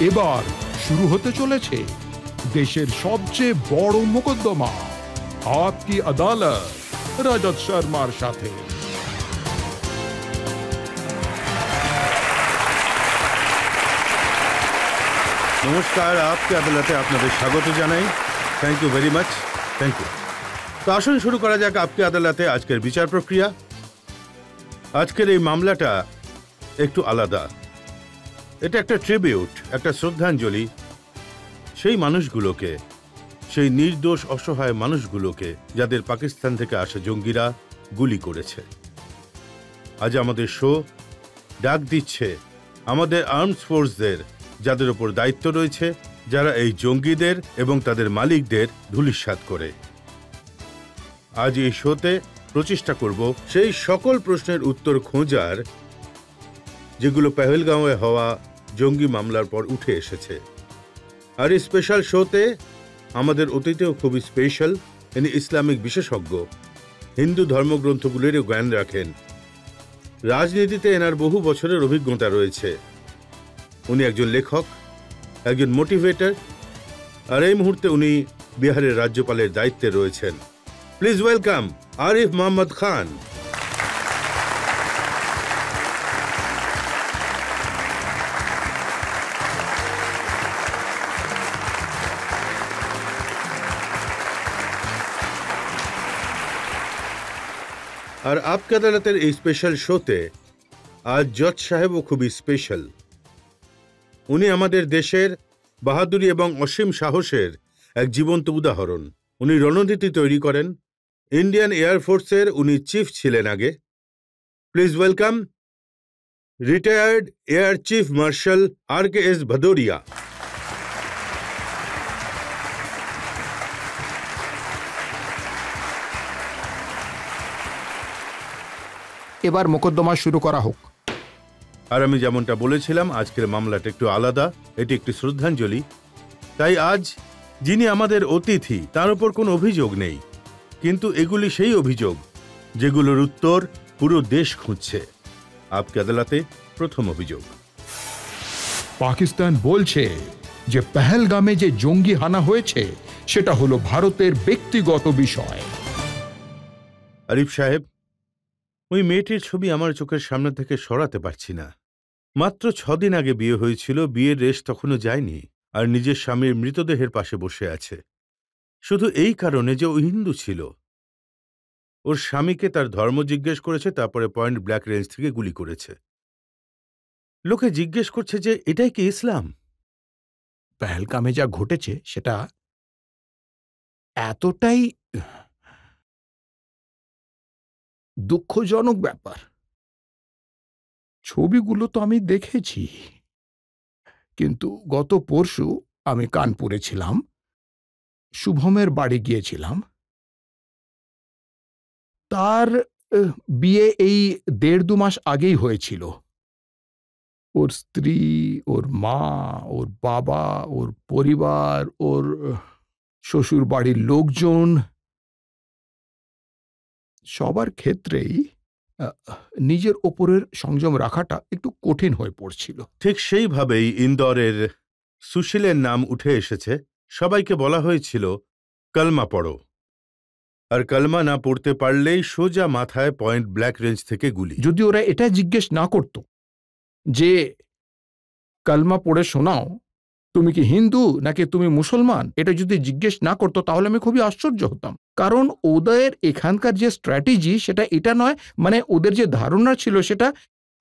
এবার শুরু হতে চলেছে দেশের সবচেয়ে বড় মোকদ্দমা, আপকি আদালত, রজত শর্মার সাথে। নমস্কার, আপকি আদালতে আপনাদের স্বাগত জানাই। Thank you very much. Thank you. তো আসুন শুরু করা যাক আপকি আদালতে আজকের বিচার প্রক্রিয়া। আজকের এই মামলাটা একটু আলাদা। এটা একটা ট্রিবিউট, একটা শ্রদ্ধাঞ্জলি সেই মানুষগুলোকে, সেই নির্দোষ অসহায় মানুষগুলোকে যাদের পাকিস্তান থেকে আসা জঙ্গিরা গুলি করেছে। আজ আমাদের শো ডাক দিচ্ছে আমাদের আর্মড ফোর্সদের, যাদের ওপর দায়িত্ব রয়েছে, যারা এই জঙ্গিদের এবং তাদের মালিকদের ধূলিসাৎ করে। আজ এই শোতে প্রচেষ্টা করব সেই সকল প্রশ্নের উত্তর খোঁজার যেগুলো পেহেলগাঁওয়ে হওয়া জঙ্গি মামলার পর উঠে এসেছে। আর এই স্পেশাল শোতে আমাদের অতীতেও খুবই স্পেশাল, ইনি ইসলামিক বিশেষজ্ঞ, হিন্দু ধর্মগ্রন্থগুলিরও জ্ঞান রাখেন, রাজনীতিতে এনার বহু বছরের অভিজ্ঞতা রয়েছে। উনি একজন লেখক, একজন মোটিভেটর, আর এই মুহূর্তে উনি বিহারের রাজ্যপালের দায়িত্বে রয়েছেন। প্লিজ ওয়েলকাম আরিফ মোহাম্মদ খান। আর আপকি আদালতের এই স্পেশাল শোতে আজ জজ সাহেবও খুবই স্পেশাল। উনি আমাদের দেশের বাহাদুরি এবং অসীম সাহসের এক জীবন্ত উদাহরণ। উনি রণনীতি তৈরি করেন, ইন্ডিয়ান এয়ারফোর্সের উনি চিফ ছিলেন আগে। Please welcome retired air chief marshal RKS Bhadoria. এবার মোকদ্দমা শুরু করা হোক। আর আমি যেমনটা বলেছিলাম, আজকের মামলাটা একটু আলাদা, এটি একটি শ্রদ্ধাঞ্জলি। তাই আজ যিনি আমাদের অতিথি তার উপর কোনো অভিযোগ নেই, কিন্তু এগুলি সেই অভিযোগ যেগুলোর উত্তর পুরো দেশ খুঁজছে। আপকি আদালতে প্রথম অভিযোগ। পাকিস্তান বলছে যে পেহেলগামে যে জঙ্গি হানা হয়েছে সেটা হলো ভারতের ব্যক্তিগত বিষয়। আরিফ সাহেব, ওই মেয়েটির ছবি আমার চোখের সামনে থেকে সরাতে পারছি না। মাত্র 6 দিন আগে বিয়ে হয়েছিল, বিয়ের রেশ তখনও যায়নি, আর নিজের স্বামীর মৃতদেহের পাশে বসে আছে শুধু এই কারণে যে ও হিন্দু ছিল। ওর স্বামীকে তার ধর্ম জিজ্ঞেস করেছে, তারপরে পয়েন্ট ব্ল্যাক রেঞ্জ থেকে গুলি করেছে। লোকে জিজ্ঞেস করছে যে এটাই কি ইসলাম? পেহেলগামে যা ঘটেছে সেটা এতটাই দুঃখজনক ব্যাপার। ছবিগুলো তো আমি দেখেছি, কিন্তু গত পরশু আমি কানপুরে ছিলাম, শুভমের বাড়ি গিয়েছিলাম। তার বিয়ে এই 1.5-2 মাস আগেই হয়েছিল। ওর স্ত্রী, ওর মা, ওর বাবা, ওর পরিবার, ওর শ্বশুর বাড়ির লোকজন, সবার ক্ষেত্রেই নিজের ওপরের সংযম রাখাটা একটু কঠিন হয়ে পড়ছিল। ঠিক সেইভাবেই ইন্দোরের সুশীলের নাম উঠে এসেছে। সবাইকে বলা হয়েছিল কলমা পড়ো, আর কলমা না পড়তে পারলেই সোজা মাথায় পয়েন্ট ব্ল্যাক রেঞ্জ থেকে গুলি। যদি ওরা এটা জিজ্ঞেস না করত যে কলমা পড়ে শোনাও, তুমি কি হিন্দু নাকি তুমি মুসলমান, এটা যদি জিজ্ঞেস না করতো তাহলে আমি খুবই আশ্চর্য হতাম। কারণ ওদের এখানকার যে স্ট্র্যাটেজি সেটা এটা নয়, মানে ওদের যে ধারণা ছিল সেটা,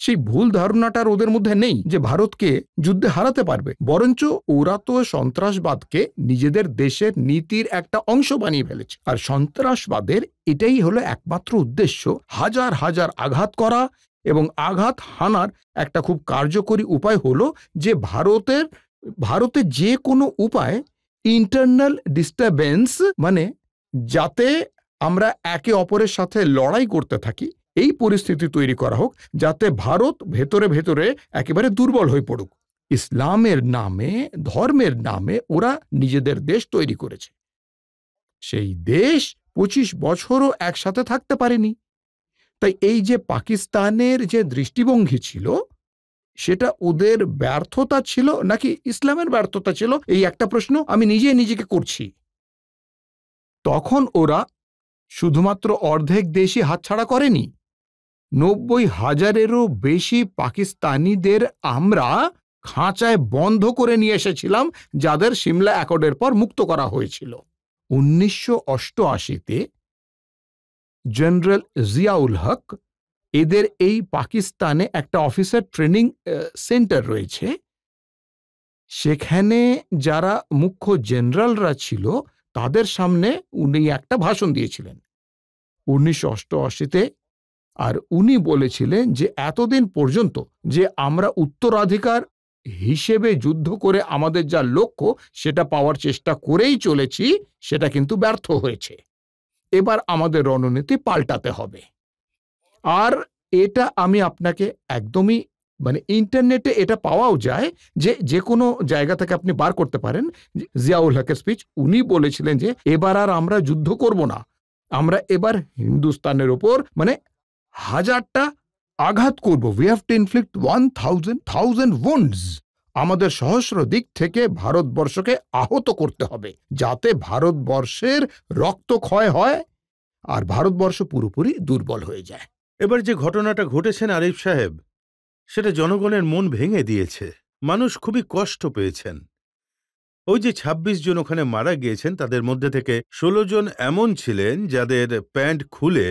সেই ভুল ধারণাটার ওদের মধ্যে নেই যে ভারতকে যুদ্ধে হারাতে পারবে। বরঞ্চ ওরা তো সন্ত্রাসবাদকে নিজেদের দেশের নীতির একটা অংশ বানিয়ে ফেলেছে। আর সন্ত্রাসবাদের এটাই হলো একমাত্র উদ্দেশ্য, হাজার হাজার আঘাত করা, এবং আঘাত হানার একটা খুব কার্যকরী উপায় হলো যে ভারতের যে কোনো উপায় ইন্টারনাল ডিস্টারবেন্স, মানে যাতে আমরা একে অপরের সাথে লড়াই করতে থাকি, এই পরিস্থিতি তৈরি করা হোক যাতে ভারত ভেতরে ভেতরে একেবারে দুর্বল হয়ে পড়ুক। ইসলামের নামে, ধর্মের নামে ওরা নিজেদের দেশ তৈরি করেছে। সেই দেশ 25 বছরও একসাথে থাকতে পারেনি। তাই এই যে পাকিস্তানের যে দৃষ্টিভঙ্গি ছিল সেটা ওদের ব্যর্থতা ছিল নাকি ইসলামের ব্যর্থতা ছিল, এই একটা প্রশ্ন আমি নিজেকে করছি। তখন ওরা শুধুমাত্র অর্ধেক দেশই হাতছাড়া করেনি, 90,000-এরও বেশি পাকিস্তানিদের আমরা খাঁচায় বন্ধ করে নিয়ে এসেছিলাম, যাদের সিমলা অ্যাকর্ডের পর মুক্ত করা হয়েছিল। 1988-তে জেনারেল জিয়াউল হক, এদের এই পাকিস্তানে একটা অফিসার ট্রেনিং সেন্টার রয়েছে, সেখানে যারা মুখ্য জেনারেলরা ছিল তাদের সামনে উনি একটা ভাষণ দিয়েছিলেন 1988-তে। আর উনি বলেছিলেন যে এতদিন পর্যন্ত যে আমরা উত্তরাধিকার হিসেবে যুদ্ধ করে আমাদের যা লক্ষ্য সেটা পাওয়ার চেষ্টা করেই চলেছি, সেটা কিন্তু ব্যর্থ হয়েছে। এবার আমাদের রণনীতি পাল্টাতে হবে। আর এটা আমি আপনাকে একদমই ইন্টারনেটে এটা পাওয়াও যায়, যে কোনো জায়গা থেকে আপনি বার করতে পারেন। জিয়াউল হকের স্পিচ, উনি বলেছিলেন যে এবার আর আমরা যুদ্ধ করব না, আমরা এবার হিন্দুস্তানের ওপর 1000টা আঘাত করব। We have to inflict 1000 wounds। আমাদের সহস্র দিক থেকে ভারতবর্ষকে আহত করতে হবে, যাতে ভারতবর্ষের রক্তক্ষয় হয় আর ভারতবর্ষ পুরোপুরি দুর্বল হয়ে যায়। এবার যে ঘটনাটা ঘটেছেন আরিফ সাহেব, সেটা জনগণের মন ভেঙে দিয়েছে। মানুষ খুবই কষ্ট পেয়েছেন। ওই যে 26 জন ওখানে মারা গিয়েছেন, তাদের মধ্যে থেকে 16 জন এমন ছিলেন যাদের প্যান্ট খুলে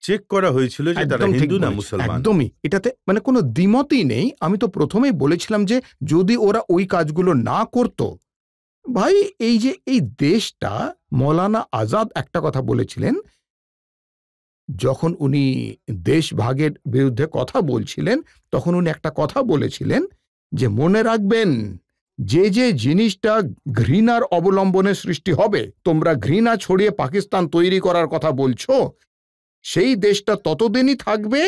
চেক করা হয়েছিল যে তারা হিন্দু না মুসলমান। একদমই, এটাতে কোনো দ্বিমতই নেই। আমি তো প্রথমেই বলেছিলাম যে যদি ওরা ওই কাজগুলো না করত, ভাই এই যে এই দেশটা, মৌলানা আজাদ একটা কথা বলেছিলেন যখন উনি দেশভাগের বিরুদ্ধে কথা বলছিলেন, তখন উনি একটা কথা বলেছিলেন যে মনে রাখবেন, যে যে জিনিসটা ঘৃণার অবলম্বনে সৃষ্টি হবে, তোমরা ঘৃণা ছড়িয়ে পাকিস্তান তৈরি করার কথা বলছো, সেই দেশটা ততদিনই থাকবে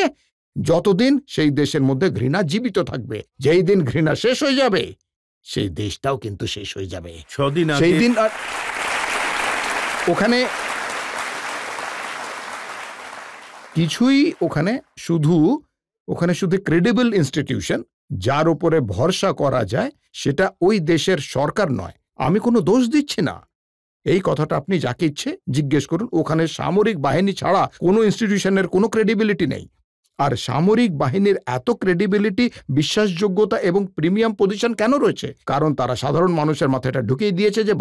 যতদিন সেই দেশের মধ্যে ঘৃণা জীবিত থাকবে। যেই দিন ঘৃণা শেষ হয়ে যাবে, সেই দেশটাও কিন্তু শেষ হয়ে যাবে। সেই দিন আর ওখানে কিছুই, ওখানে শুধু ক্রেডিবল ইনস্টিটিউশন যার উপরে ভরসা করা যায়, সেটা ওই দেশের সরকার নয়। আমি কোনো দোষ দিচ্ছি না, এই কথাটা আপনি যাকে ইচ্ছে জিজ্ঞেস করুন। ওখানে সামরিক বাহিনী ছাড়া কোনো ইনস্টিটিউশনের কোনো ক্রেডিবিলিটি নেই। আর সামরিক বাহিনীর এত ক্রেডিবিলিটি, বিশ্বাসযোগ্যতা এবং প্রিমিয়াম পজিশন কেন রয়েছে? কারণ তারা সাধারণ মানুষের মাথায় এটা ঢুকিয়ে দিয়েছে যে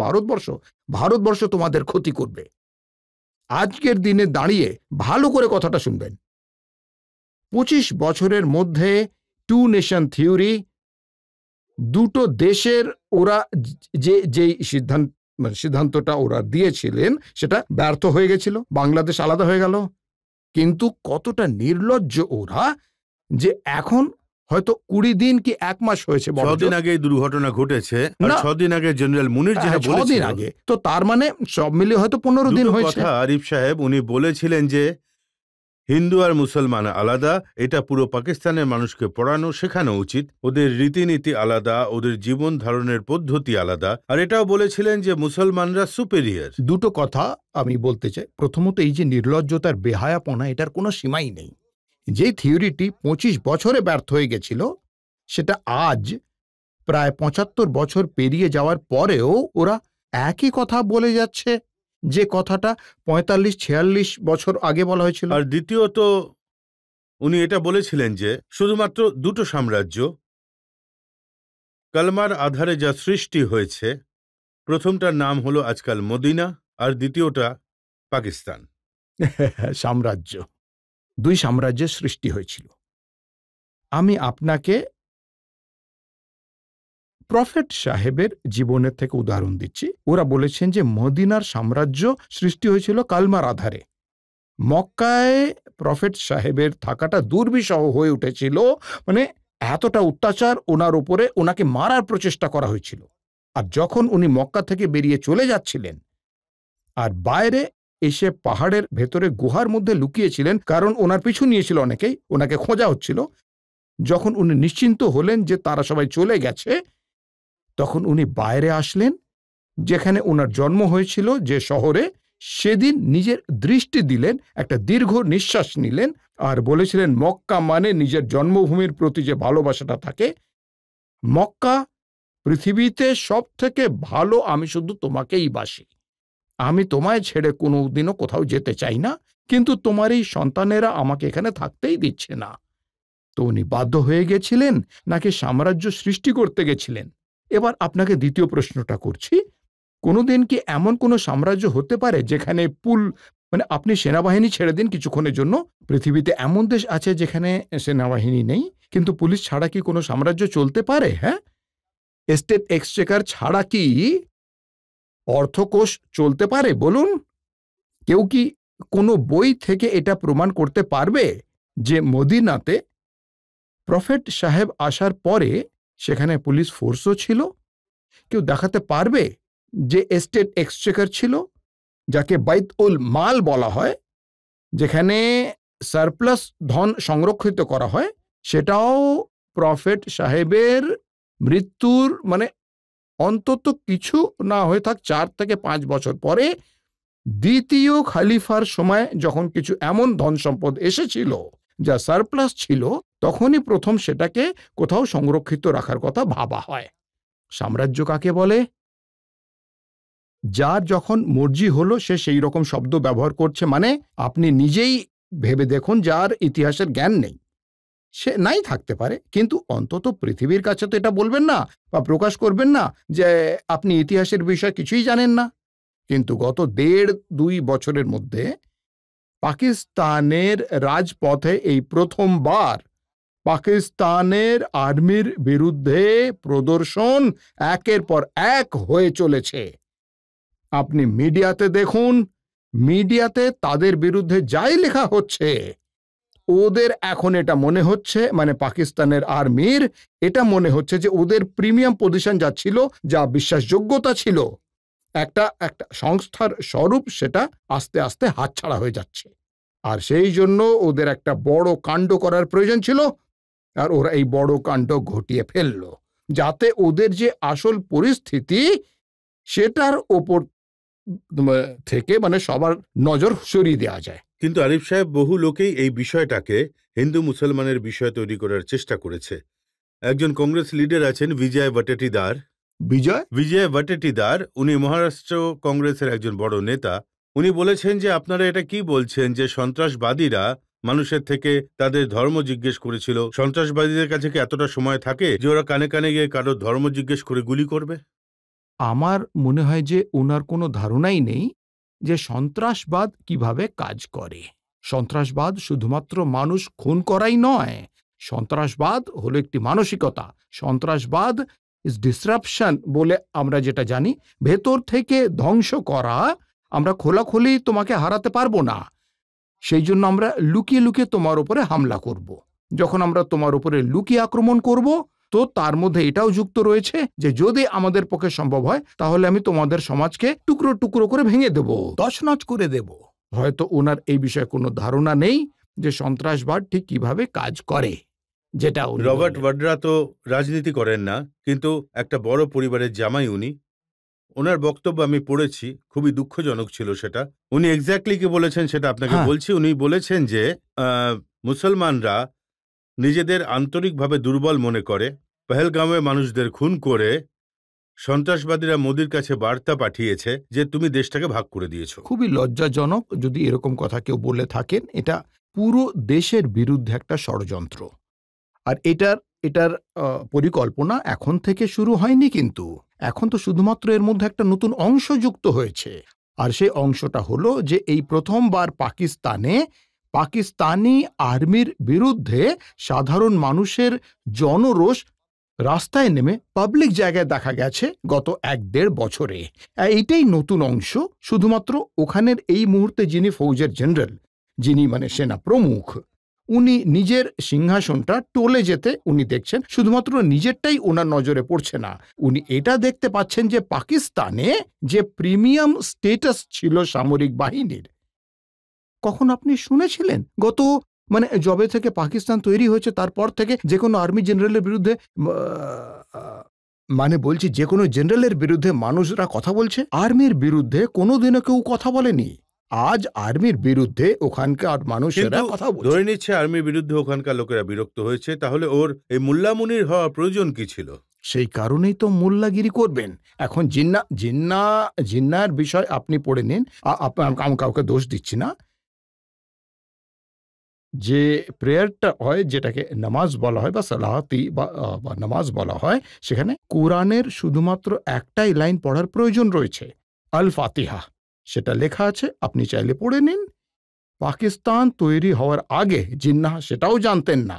ভারতবর্ষ তোমাদের ক্ষতি করবে। আজকের দিনে দাঁড়িয়ে ভালো করে কথাটা শুনবেন, 25 বছরের মধ্যে 2 নেশন থিওরি, দুটো দেশের ওরা যে সিদ্ধান্তটা ওরা দিয়েছিলেন সেটা ব্যর্থ হয়ে গেছিল, বাংলাদেশ আলাদা হয়ে গেল। কিন্তু কতটা নির্লজ্জ ওরা, যে এখন হয়তো 20 দিন কি 1 মাস হয়েছে, 6 দিন আগে দুর্ঘটনা ঘটেছে, আর 6 দিন আগে জেনারেল মুনির যেটা বলেছিলেন, 6 দিন আগে, তো তার সব মিলিয়ে হয়তো 15 দিন হয়েছে। আরিফ সাহেব, উনি বলেছিলেন যে হিন্দু আর মুসলমান আলাদা, এটা পুরো পাকিস্তানের মানুষকে পড়ানো শেখানো উচিত। ওদের রীতিনীতি আলাদা, ওদের জীবন ধারণের পদ্ধতি আলাদা। আর এটাও বলেছিলেন যে মুসলমানরা সুপেরিয়র। দুটো কথা আমি বলতে চাই। প্রথমত, এই যে নির্লজ্জতার বেহায়াপনা, এটার কোনো সীমাই নেই। যে থিওরিটি 25 বছরে ব্যর্থ হয়ে গেছিল, সেটা আজ প্রায় 75 বছর পেরিয়ে যাওয়ার পরেও ওরা একই কথা বলে যাচ্ছে, যে কথাটা 45-46 বছর আগে বলা হয়েছিল। আর দ্বিতীয়ত, উনি এটা বলেছিলেন যে শুধুমাত্র দুটো সাম্রাজ্য, কালমার আধারে যা সৃষ্টি হয়েছে, প্রথমটার নাম হলো আজকাল মদিনা, আর দ্বিতীয়টা পাকিস্তান। সাম্রাজ্য, 2 সাম্রাজ্যের সৃষ্টি হয়েছিল। আমি আপনাকে প্রফেট সাহেবের জীবনের থেকে উদাহরণ দিচ্ছি। ওরা বলেছেন যে মদিনার সাম্রাজ্য সৃষ্টি হয়েছিল কালমার আধারে। মক্কায় প্রফেট সাহেবের থাকাটা দুর্বিষহ হয়ে উঠেছিল, এতটা অত্যাচার ওনার উপরে, ওনাকে মারার প্রচেষ্টা করা হয়েছিল। আর যখন উনি মক্কা থেকে বেরিয়ে চলে যাচ্ছিলেন আর বাইরে এসে পাহাড়ের ভেতরে গুহার মধ্যে লুকিয়েছিলেন, কারণ ওনার পিছু নিয়েছিল অনেকেই, ওনাকে খোঁজা হচ্ছিল। যখন উনি নিশ্চিন্ত হলেন যে তারা সবাই চলে গেছে, তখন উনি বাইরে আসলেন, যেখানে ওনার জন্ম হয়েছিল, যে শহরে, সেদিন নিজের দৃষ্টি দিলেন, একটা দীর্ঘ নিঃশ্বাস নিলেন আর বলেছিলেন, মক্কা মানে নিজের জন্মভূমির প্রতি যে ভালোবাসাটা থাকে, মক্কা পৃথিবীতে সব থেকে ভালো, আমি শুধু তোমাকেই বাসি, আমি তোমায় ছেড়ে কোনোদিনও কোথাও যেতে চাই না, কিন্তু তোমার এই সন্তানেরা আমাকে এখানে থাকতেই দিচ্ছে না। তো উনি বাধ্য হয়ে গেছিলেন নাকি সাম্রাজ্য সৃষ্টি করতে গেছিলেন? এবার আপনাকে দ্বিতীয় প্রশ্নটা করছি, কোনোদিন কি এমন কোনো সাম্রাজ্য হতে পারে যেখানে মানে আপনি সেনাবাহিনী ছেড়ে দিন কিছুক্ষণের জন্য, পৃথিবীতে এমন দেশ আছে যেখানে সেনাবাহিনী নেই, কিন্তু পুলিশ ছাড়া কি কোনো সাম্রাজ্য চলতে পারে? হ্যাঁ, স্টেট এক্সচেকার ছাড়া কি অর্থকোষ চলতে পারে বলুন? কেউ কি কোনো বই থেকে এটা প্রমাণ করতে পারবে যে মদিনাতে প্রফেট সাহেব আসার পরে সেখানে পুলিশ ফোর্সও ছিল? কেউ দেখাতে পারবে যে স্টেট এক্সচেকার ছিল, যাকে বাইত উল মাল বলা হয়, যেখানে সারপ্লাস ধন সংরক্ষিত করা হয়, সেটাও প্রফেট সাহেবের মৃত্যুর মানে অন্তত কিছু না হয়ে থাক 4 থেকে 5 বছর পরে দ্বিতীয় খালিফার সময় যখন কিছু এমন ধন সম্পদ এসেছিল যা সারপ্লাস ছিল, তখনই প্রথম সেটাকে কোথাও সংরক্ষিত রাখার কথা ভাবা হয়। সাম্রাজ্য কাকে বলে? যার যখন মর্জি হলো সে সেই রকম শব্দ ব্যবহার করছে, মানে আপনি নিজেই ভেবে দেখুন, যার ইতিহাসের জ্ঞান নেই, সে নাই থাকতে পারে, কিন্তু অন্তত পৃথিবীর কাছে তো এটা বলবেন না বা প্রকাশ করবেন না যে আপনি ইতিহাসের বিষয়ে কিছুই জানেন না। কিন্তু গত 1.5-2 বছরের মধ্যে পাকিস্তানের রাজপথে এই প্রথমবার পাকিস্তানের আর্মির বিরুদ্ধে প্রদর্শন একের পর এক হয়ে চলেছে। আপনি মিডিয়াতে দেখুন, মিডিয়াতে তাদের বিরুদ্ধে যাই লেখা হচ্ছে, ওদের এখন এটা মনে হচ্ছে, মানে পাকিস্তানের আর্মির এটা মনে হচ্ছে যে ওদের প্রিমিয়াম পজিশন যা ছিল, যা বিশ্বাসযোগ্যতা ছিল একটা সংস্থার স্বরূপ, সেটা আস্তে আস্তে হাতছাড়া হয়ে যাচ্ছে। আর সেই জন্য ওদের একটা বড় কাণ্ড করার প্রয়োজন ছিল, আর ওরা এই বড় কাণ্ড ঘটিয়ে ফেলল, যাতে ওদের যে আসল পরিস্থিতি সেটার ওপর থেকে মানে সবার নজর সরিয়ে দেওয়া যায়। কিন্তু আরিফ সাহেব, বহু লোকেই এই বিষয়টাকে হিন্দু মুসলমানের বিষয় তৈরি করার চেষ্টা করেছে। একজন কংগ্রেস লিডার আছেন বিজয় বটেটিদার। বিজয় বটেটিদার, উনি মহারাষ্ট্র কংগ্রেসের একজন বড় নেতা। উনি বলেছেন যে আপনারা এটা কি বলছেন যে সন্ত্রাসবাদীরা মানুষের থেকে তাদের ধর্ম জিজ্ঞেস করেছিল? সন্ত্রাসবাদীদের কাছে কি এতটা সময় থাকে যে ওরা কানে কানে গিয়ে কারোর ধর্ম জিজ্ঞেস করে গুলি করবে? আমার মনে হয় যে ওনার কোনো ধারণাই নেই যে সন্ত্রাসবাদ কিভাবে কাজ করে। সন্ত্রাসবাদ শুধুমাত্র মানুষ খুন করাই নয়, সন্ত্রাসবাদ হলো একটি মানসিকতা। সন্ত্রাসবাদ ইজ ডিসরাপশন বলে আমরা যেটা জানি, ভেতর থেকে ধ্বংস করা। আমরা খোলাখুলি তোমাকে হারাতে পারবো না, সেই জন্য আমরা লুকিয়ে লুকিয়ে তোমার উপরে হামলা করব। যখন আমরা তোমার উপরে লুকিয়ে আক্রমণ করব, তো তার মধ্যে এটাও যুক্ত রয়েছে যে যদি আমাদের পক্ষে সম্ভব হয় তাহলে আমি তোমাদের সমাজকে টুকরো টুকরো করে ভেঙে দেব, তছনছ করে দেব। হয়তো ওনার এই বিষয়ে কোনো ধারণা নেই যে সন্ত্রাসবাদ ঠিক কিভাবে কাজ করে। যেটা রবার্ট ওয়াড্রা তো রাজনীতি করেন না, কিন্তু একটা বড় পরিবারের জামাই উনি। ওনার বক্তব্য আমি পড়েছি, খুবই দুঃখজনক ছিল সেটা। উনি এক্স্যাক্টলি কি বলেছেন সেটা আপনাকে বলছি। উনি বলেছেন যে মুসলমানরা নিজেদের আন্তরিকভাবে দুর্বল মনে করে, পহেলগাঁওয়ে মানুষদের খুন করে সন্ত্রাসবাদীরা মোদির কাছে বার্তা পাঠিয়েছে যে তুমি দেশটাকে ভাগ করে দিয়েছো। খুবই লজ্জাজনক যদি এরকম কথা কেউ বলে থাকেন। এটা পুরো দেশের বিরুদ্ধে একটা ষড়যন্ত্র, আর এটার পরিকল্পনা এখন থেকে শুরু হয়নি, কিন্তু এখন তো শুধুমাত্র এর মধ্যে একটা নতুন অংশ যুক্ত হয়েছে। আর সেই অংশটা হলো যে এই প্রথমবার পাকিস্তানি আর্মির বিরুদ্ধে সাধারণ মানুষের জনরোষ রাস্তায় নেমে পাবলিক জায়গায় দেখা গেছে গত 1-1.5 বছরে। এইটাই নতুন অংশ। শুধুমাত্র ওখানের এই মুহূর্তে যিনি ফৌজের জেনারেল, যিনি মানে সেনা প্রমুখ, উনি নিজের সিংহাসনটা টলে যেতে উনি দেখছেন, শুধুমাত্র নিজেরটাই ওনার নজরে পড়ছে না, উনি এটা দেখতে পাচ্ছেন যে পাকিস্তানে যে প্রিমিয়াম স্ট্যাটাস ছিল সামরিক বাহিনীর, কখন আপনি শুনেছিলেন গত মানে যবে থেকে পাকিস্তান তৈরি হয়েছে তারপর থেকে যে কোনো আর্মি জেনারেলের বিরুদ্ধে মানে বলছি যে কোনো জেনারেলের বিরুদ্ধে মানুষরা কথা বলছে, আর্মির বিরুদ্ধে কোনোদিনও কেউ কথা বলেনি। আজ আর্মির বিরুদ্ধে ওখানকার মানুষেরা কিন্তু কথা বলছে। ধরে নিচ্ছে আর্মির বিরুদ্ধে ওখানকার লোকেরা বিরক্ত হয়েছে, তাহলে ওর এই মোল্লা মুনির হওয়া প্রয়োজন কি ছিল? সেই কারণেই তো মোল্লাগিরি করবেন। এখন জিন্নার বিষয় আপনি পড়ে নিন, আমি কাউকে দোষ দিচ্ছি না। যে প্রেয়ারটা হয়, যেটাকে নামাজ বলা হয় বা সালাহাতি বা নামাজ বলা হয়, সেখানে কোরআনের শুধুমাত্র একটাই লাইন পড়ার প্রয়োজন রয়েছে, আল ফাতিহা। সেটা লেখা আছে, আপনি চাইলে পড়ে নিন। পাকিস্তান তৈরি হওয়ার আগে জিন্নাহ সেটাও জানতেন না,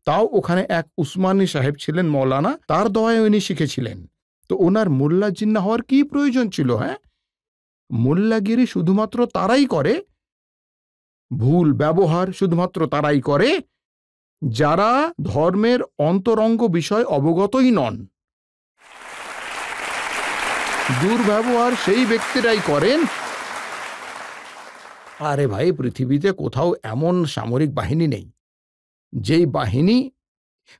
তাও ওখানে এক উসমানী সাহেব ছিলেন মৌলানা, তার দোয়ায় উনি শিখেছিলেন। তো ওনার মোল্লা জিন্নাহ হওয়ার কি প্রয়োজন ছিল? হ্যাঁ, মোল্লাগিরি শুধুমাত্র তারাই করে, ভুল ব্যবহার শুধুমাত্র তারাই করে যারা ধর্মের অন্তরঙ্গ বিষয় অবগতই নন। দুর্ব্যবহার সেই ব্যক্তিরাই করেন। আরে ভাই, পৃথিবীতে কোথাও এমন সামরিক বাহিনী নেই যেই বাহিনী,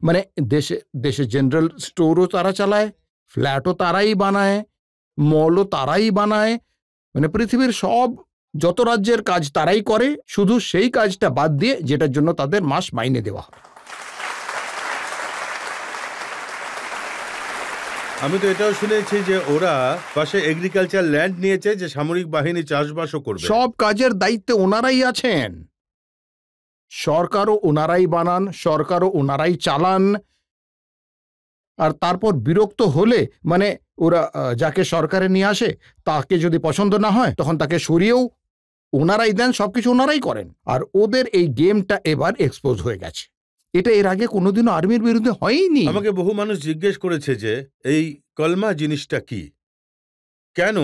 মানে দেশে দেশে জেনারেল স্টোরও তারা চালায়, ফ্ল্যাটও তারাই বানায়, মলও তারাই বানায়, মানে পৃথিবীর সব যত রাজ্যের কাজ তারাই করে, শুধু সেই কাজটা বাদ দিয়ে যেটার জন্য তাদের মাস মাইনে দেওয়া হয়। আমি তো এটাও শুনেছি যে ওরা পাশে এগ্রিকালচার ল্যান্ড নিয়েছে, যে সামরিক বাহিনী চাষবাসও করবে। সব কাজের দায়িত্বে ওনারাই আছেন, সরকারও ওনারাই বানান, সরকারও ওনারাই চালান। আর তারপর বিরক্ত হলে, মানে ওরা যাকে সরকারে নিয়ে আসে তাকে যদি পছন্দ না হয় তখন তাকে সরিয়েও ওনারাই দেন, সবকিছু ওনারাই করেন। আর ওদের এই গেমটা এবার এক্সপোজ হয়ে গেছে। এটা এর আগে কোনোদিনও আর্মির বিরুদ্ধে হয়নি। আমাকে বহু মানুষ জিজ্ঞেস করেছে যে এই কলমা জিনিসটা কি, কেন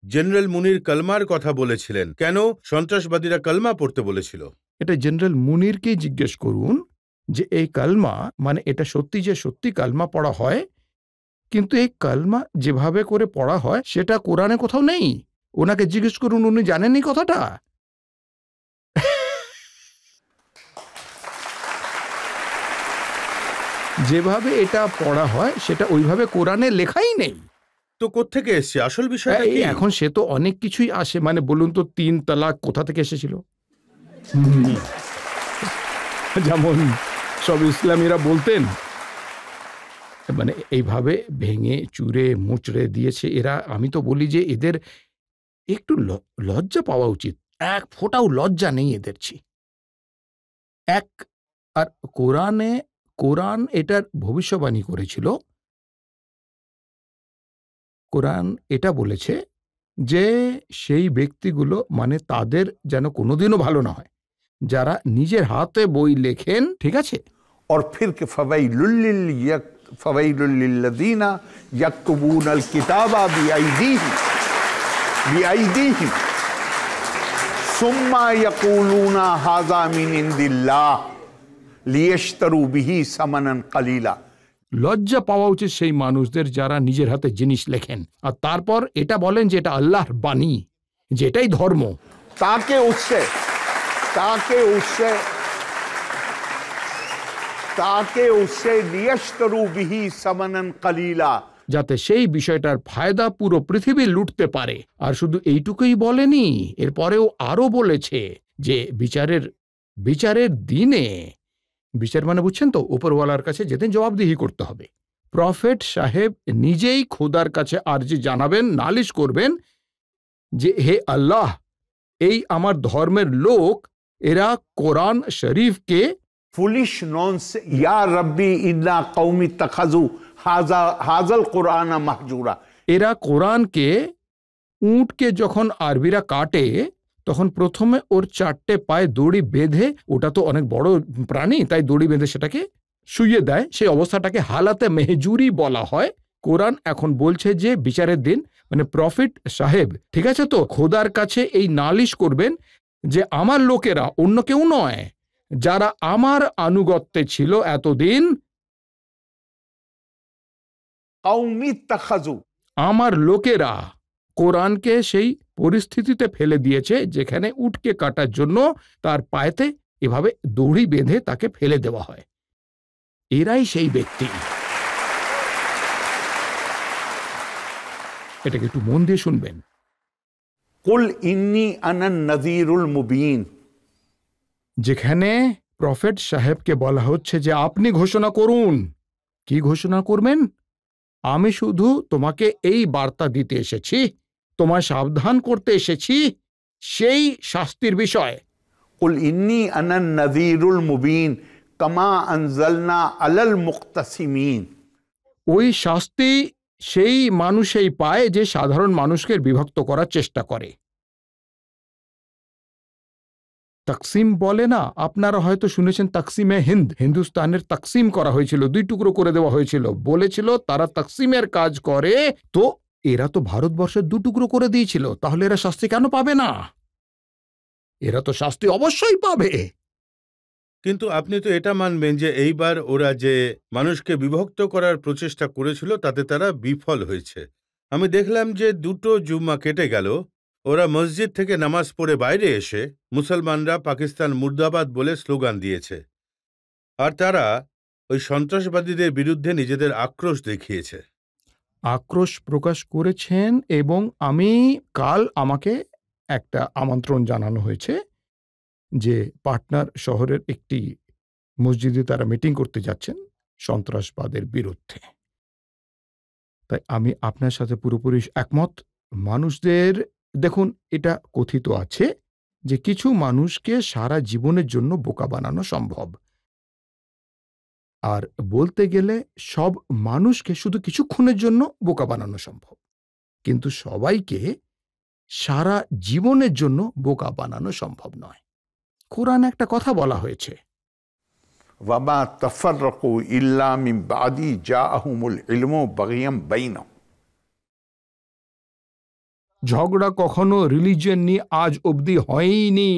জেনারেল মুনির কলমার কথা বলেছিলেন, কেন সন্ত্রাসবাদীরা কলমা পড়তে বলেছিল। এটা জেনারেল মুনিরকেই জিজ্ঞেস করুন যে এই কালমা, মানে এটা সত্যি যে সত্যি কালমা পড়া হয়, কিন্তু এই কালমা যেভাবে করে পড়া হয় সেটা কোরআনে কোথাও নেই। ওনাকে জিজ্ঞেস করুন, উনি জানেনই কথাটা। যেভাবে এটা পড়া হয় সেটা ওইভাবে কোরআনে লেখাই নেই। তো কোত্থেকে এসছে আসল বিষয়টা কি? এখন সে তো অনেক কিছুই আসে, মানে বলুন তো 3 তালাক কোথা থেকে এসেছিল? যেমন সব ইসলামীরা বলতেন, মানে এইভাবে ভেঙে চুরে মুচড়ে দিয়েছে এরা। আমি তো বলি যে এদের একটু লজ্জা পাওয়া উচিত। এক ফোঁটাও লজ্জা নেই এদের। আর কোরআন এটার ভবিষ্যবাণী করেছিল। কোরআন এটা বলেছে যে সেই ব্যক্তিগুলো, মানে তাদের যেন কোনোদিনও ভালো না হয় যারা নিজের হাতে বই লেখেন, ঠিক আছে? और फिर के फवैलुल्लिल्लज़ीना यक्तुबूनल किताबा बिअयदीहिम सुम्मा यक़ूलूना हाज़ा मिन इंदिल्लाह लियश्तरू बिही समनन कलीला। লজ্জা পাওয়া উচিত সেই মানুষদের যারা নিজের হাতে জিনিস লেখেন আর তারপর এটা বলেন যে এটা আল্লাহর বাণী, যেটাই ধর্ম, ताकि उससे लियश्तरू बिही समनन कलीला, যাতে সেই বিষয়টার ফায়দা পুরো পৃথিবী লুটতে পারে। আর শুধু এইটুকুই বলেনি, এরপরেও আরো বলেছে যে বিচারের দিনে, বিচার মানে বুঝছেন তো, উপরওয়ালার কাছে যেদিন জবাবদিহি করতে হবে, প্রফেট সাহেব নিজেই খোদার কাছে আরজি জানাবেন, নালিশ করবেন যে হে আল্লাহ, এই আমার ধর্মের লোক এরা কোরআন শরীফকে फुलिश नॉन्स या रब्बी इन्ना कौमी तखजु हाजल कुरान महजूरा, এরা কোরআনকে, উটকে যখন আরবিরা কাটে তখন প্রথমে ওর 4টে পায়ে দড়ি বেঁধে, ওটা তো অনেক বড় প্রাণী, তাই দড়ি বেঁধে সেটাকে শুইয়ে দেয়, সেই অবস্থাটাকে হালাতে মেহজুরি বলা হয়। কোরআন এখন বলছে যে বিচারের দিন, মানে প্রফেট সাহেব, ঠিক আছে তো, খোদার কাছে এই নালিশ করবেন যে আমার লোকেরা, অন্য কেউ নয়, যারা আমার আনুগত্যে ছিল এতদিন, कौमी तखजु, আমার লোকেরা কোরআনকে সেই পরিস্থিতিতে ফেলে দিয়েছে যেখানে উটকে কাটার জন্য তার পায়েতে এভাবে দড়ি বেঁধে তাকে ফেলে দেওয়া হয়। এরাই সেই ব্যক্তি। এটাকে একটু মন দিয়ে শুনবেন। কুল ইন্নী আনা নাযীরুল মুবিন, যেখানে প্রফেট সাহেবকে বলা হচ্ছে যে আপনি ঘোষণা করুন। কি ঘোষণা করবেন? আমি শুধু তোমাকে এই বার্তা দিতে এসেছি, তোমায় সাবধান করতে এসেছি সেই শাস্তির বিষয়। কুল ইন্নী আনা নাযীরুল মুবিন কামা আনজালনা আলাল মুক্তাসিমিন। ওই শাস্তি সেই মানুষই পায় যে সাধারণ মানুষকে বিভক্ত করার চেষ্টা করে। তাকসিম বলে না, আপনারা হয়তো শুনেছেন তাকসিমে হিন্দ, হিন্দুস্তানের তাকসিম করা হয়েছিল, 2 টুকরো করে দেওয়া হয়েছিল। বলেছিল তারা তাকসিমের কাজ করে, তো এরা তো ভারতবর্ষের 2 টুকরো করে দিয়েছিল, তাহলে এরা শাস্তি কেন পাবে না? এরা তো শাস্তি অবশ্যই পাবে। কিন্তু আপনি তো এটা মানবেন যে এইবার ওরা যে মানুষকে বিভক্ত করার প্রচেষ্টা করেছিল তাতে তারা বিফল হয়েছে। আমি দেখলাম যে 2টো জুম্মা কেটে গেল, ওরা মসজিদ থেকে নামাজ পড়ে বাইরে এসে মুসলমানরা পাকিস্তান মুর্দাবাদ বলে স্লোগান দিয়েছে, আর তারা ওই সন্ত্রাসবাদীদের বিরুদ্ধে নিজেদের আক্রোশ দেখিয়েছে। আক্রোশ প্রকাশ করেছেন, এবং কাল আমাকে একটা আমন্ত্রণ জানানো হয়েছে যে পাটনার শহরের একটি মসজিদে তারা মিটিং করতে যাচ্ছেন সন্ত্রাসবাদের বিরুদ্ধে। তাই আমি আপনার সাথে পুরোপুরি একমত। মানুষদের দেখুন, এটা কথিত আছে যে কিছু মানুষকে সারা জীবনের জন্য বোকা বানানো সম্ভব, আর বলতে গেলে সব মানুষকে শুধু কিছুক্ষণের জন্য বোকা বানানো সম্ভব, কিন্তু সবাইকে সারা জীবনের জন্য বোকা বানানো সম্ভব নয়। কোরআনে একটা কথা বলা হয়েছে, ওয়ামা তাফাররাকু ইল্লা মিন বাদি জাআহুমুল ইলমু বাগিয়াম বাইনাহুম। ঝগড়া কখনো রিলিজিয়ন নিয়ে আজ অবধি হয়নি।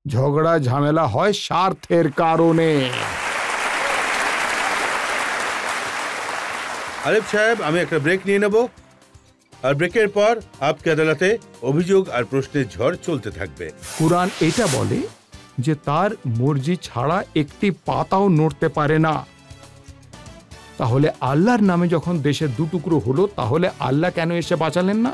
ঝগড়া ঝামেলা হয় স্বার্থের কারণে। আরিফ সাহেব, আমি একটা ব্রেক নিয়ে নেব, আর ব্রেকের পর আপকে আদালতে অভিযোগ আর প্রশ্নের ঝড় চলতে থাকবে। কুরআন এটা বলে যে তার মর্জি ছাড়া একটি পাতাও নড়তে পারে না। তাহলে আল্লাহর নামে যখন দেশের 2 টুকরো হলো, তাহলে আল্লাহ কেন এসে বাঁচালেন না?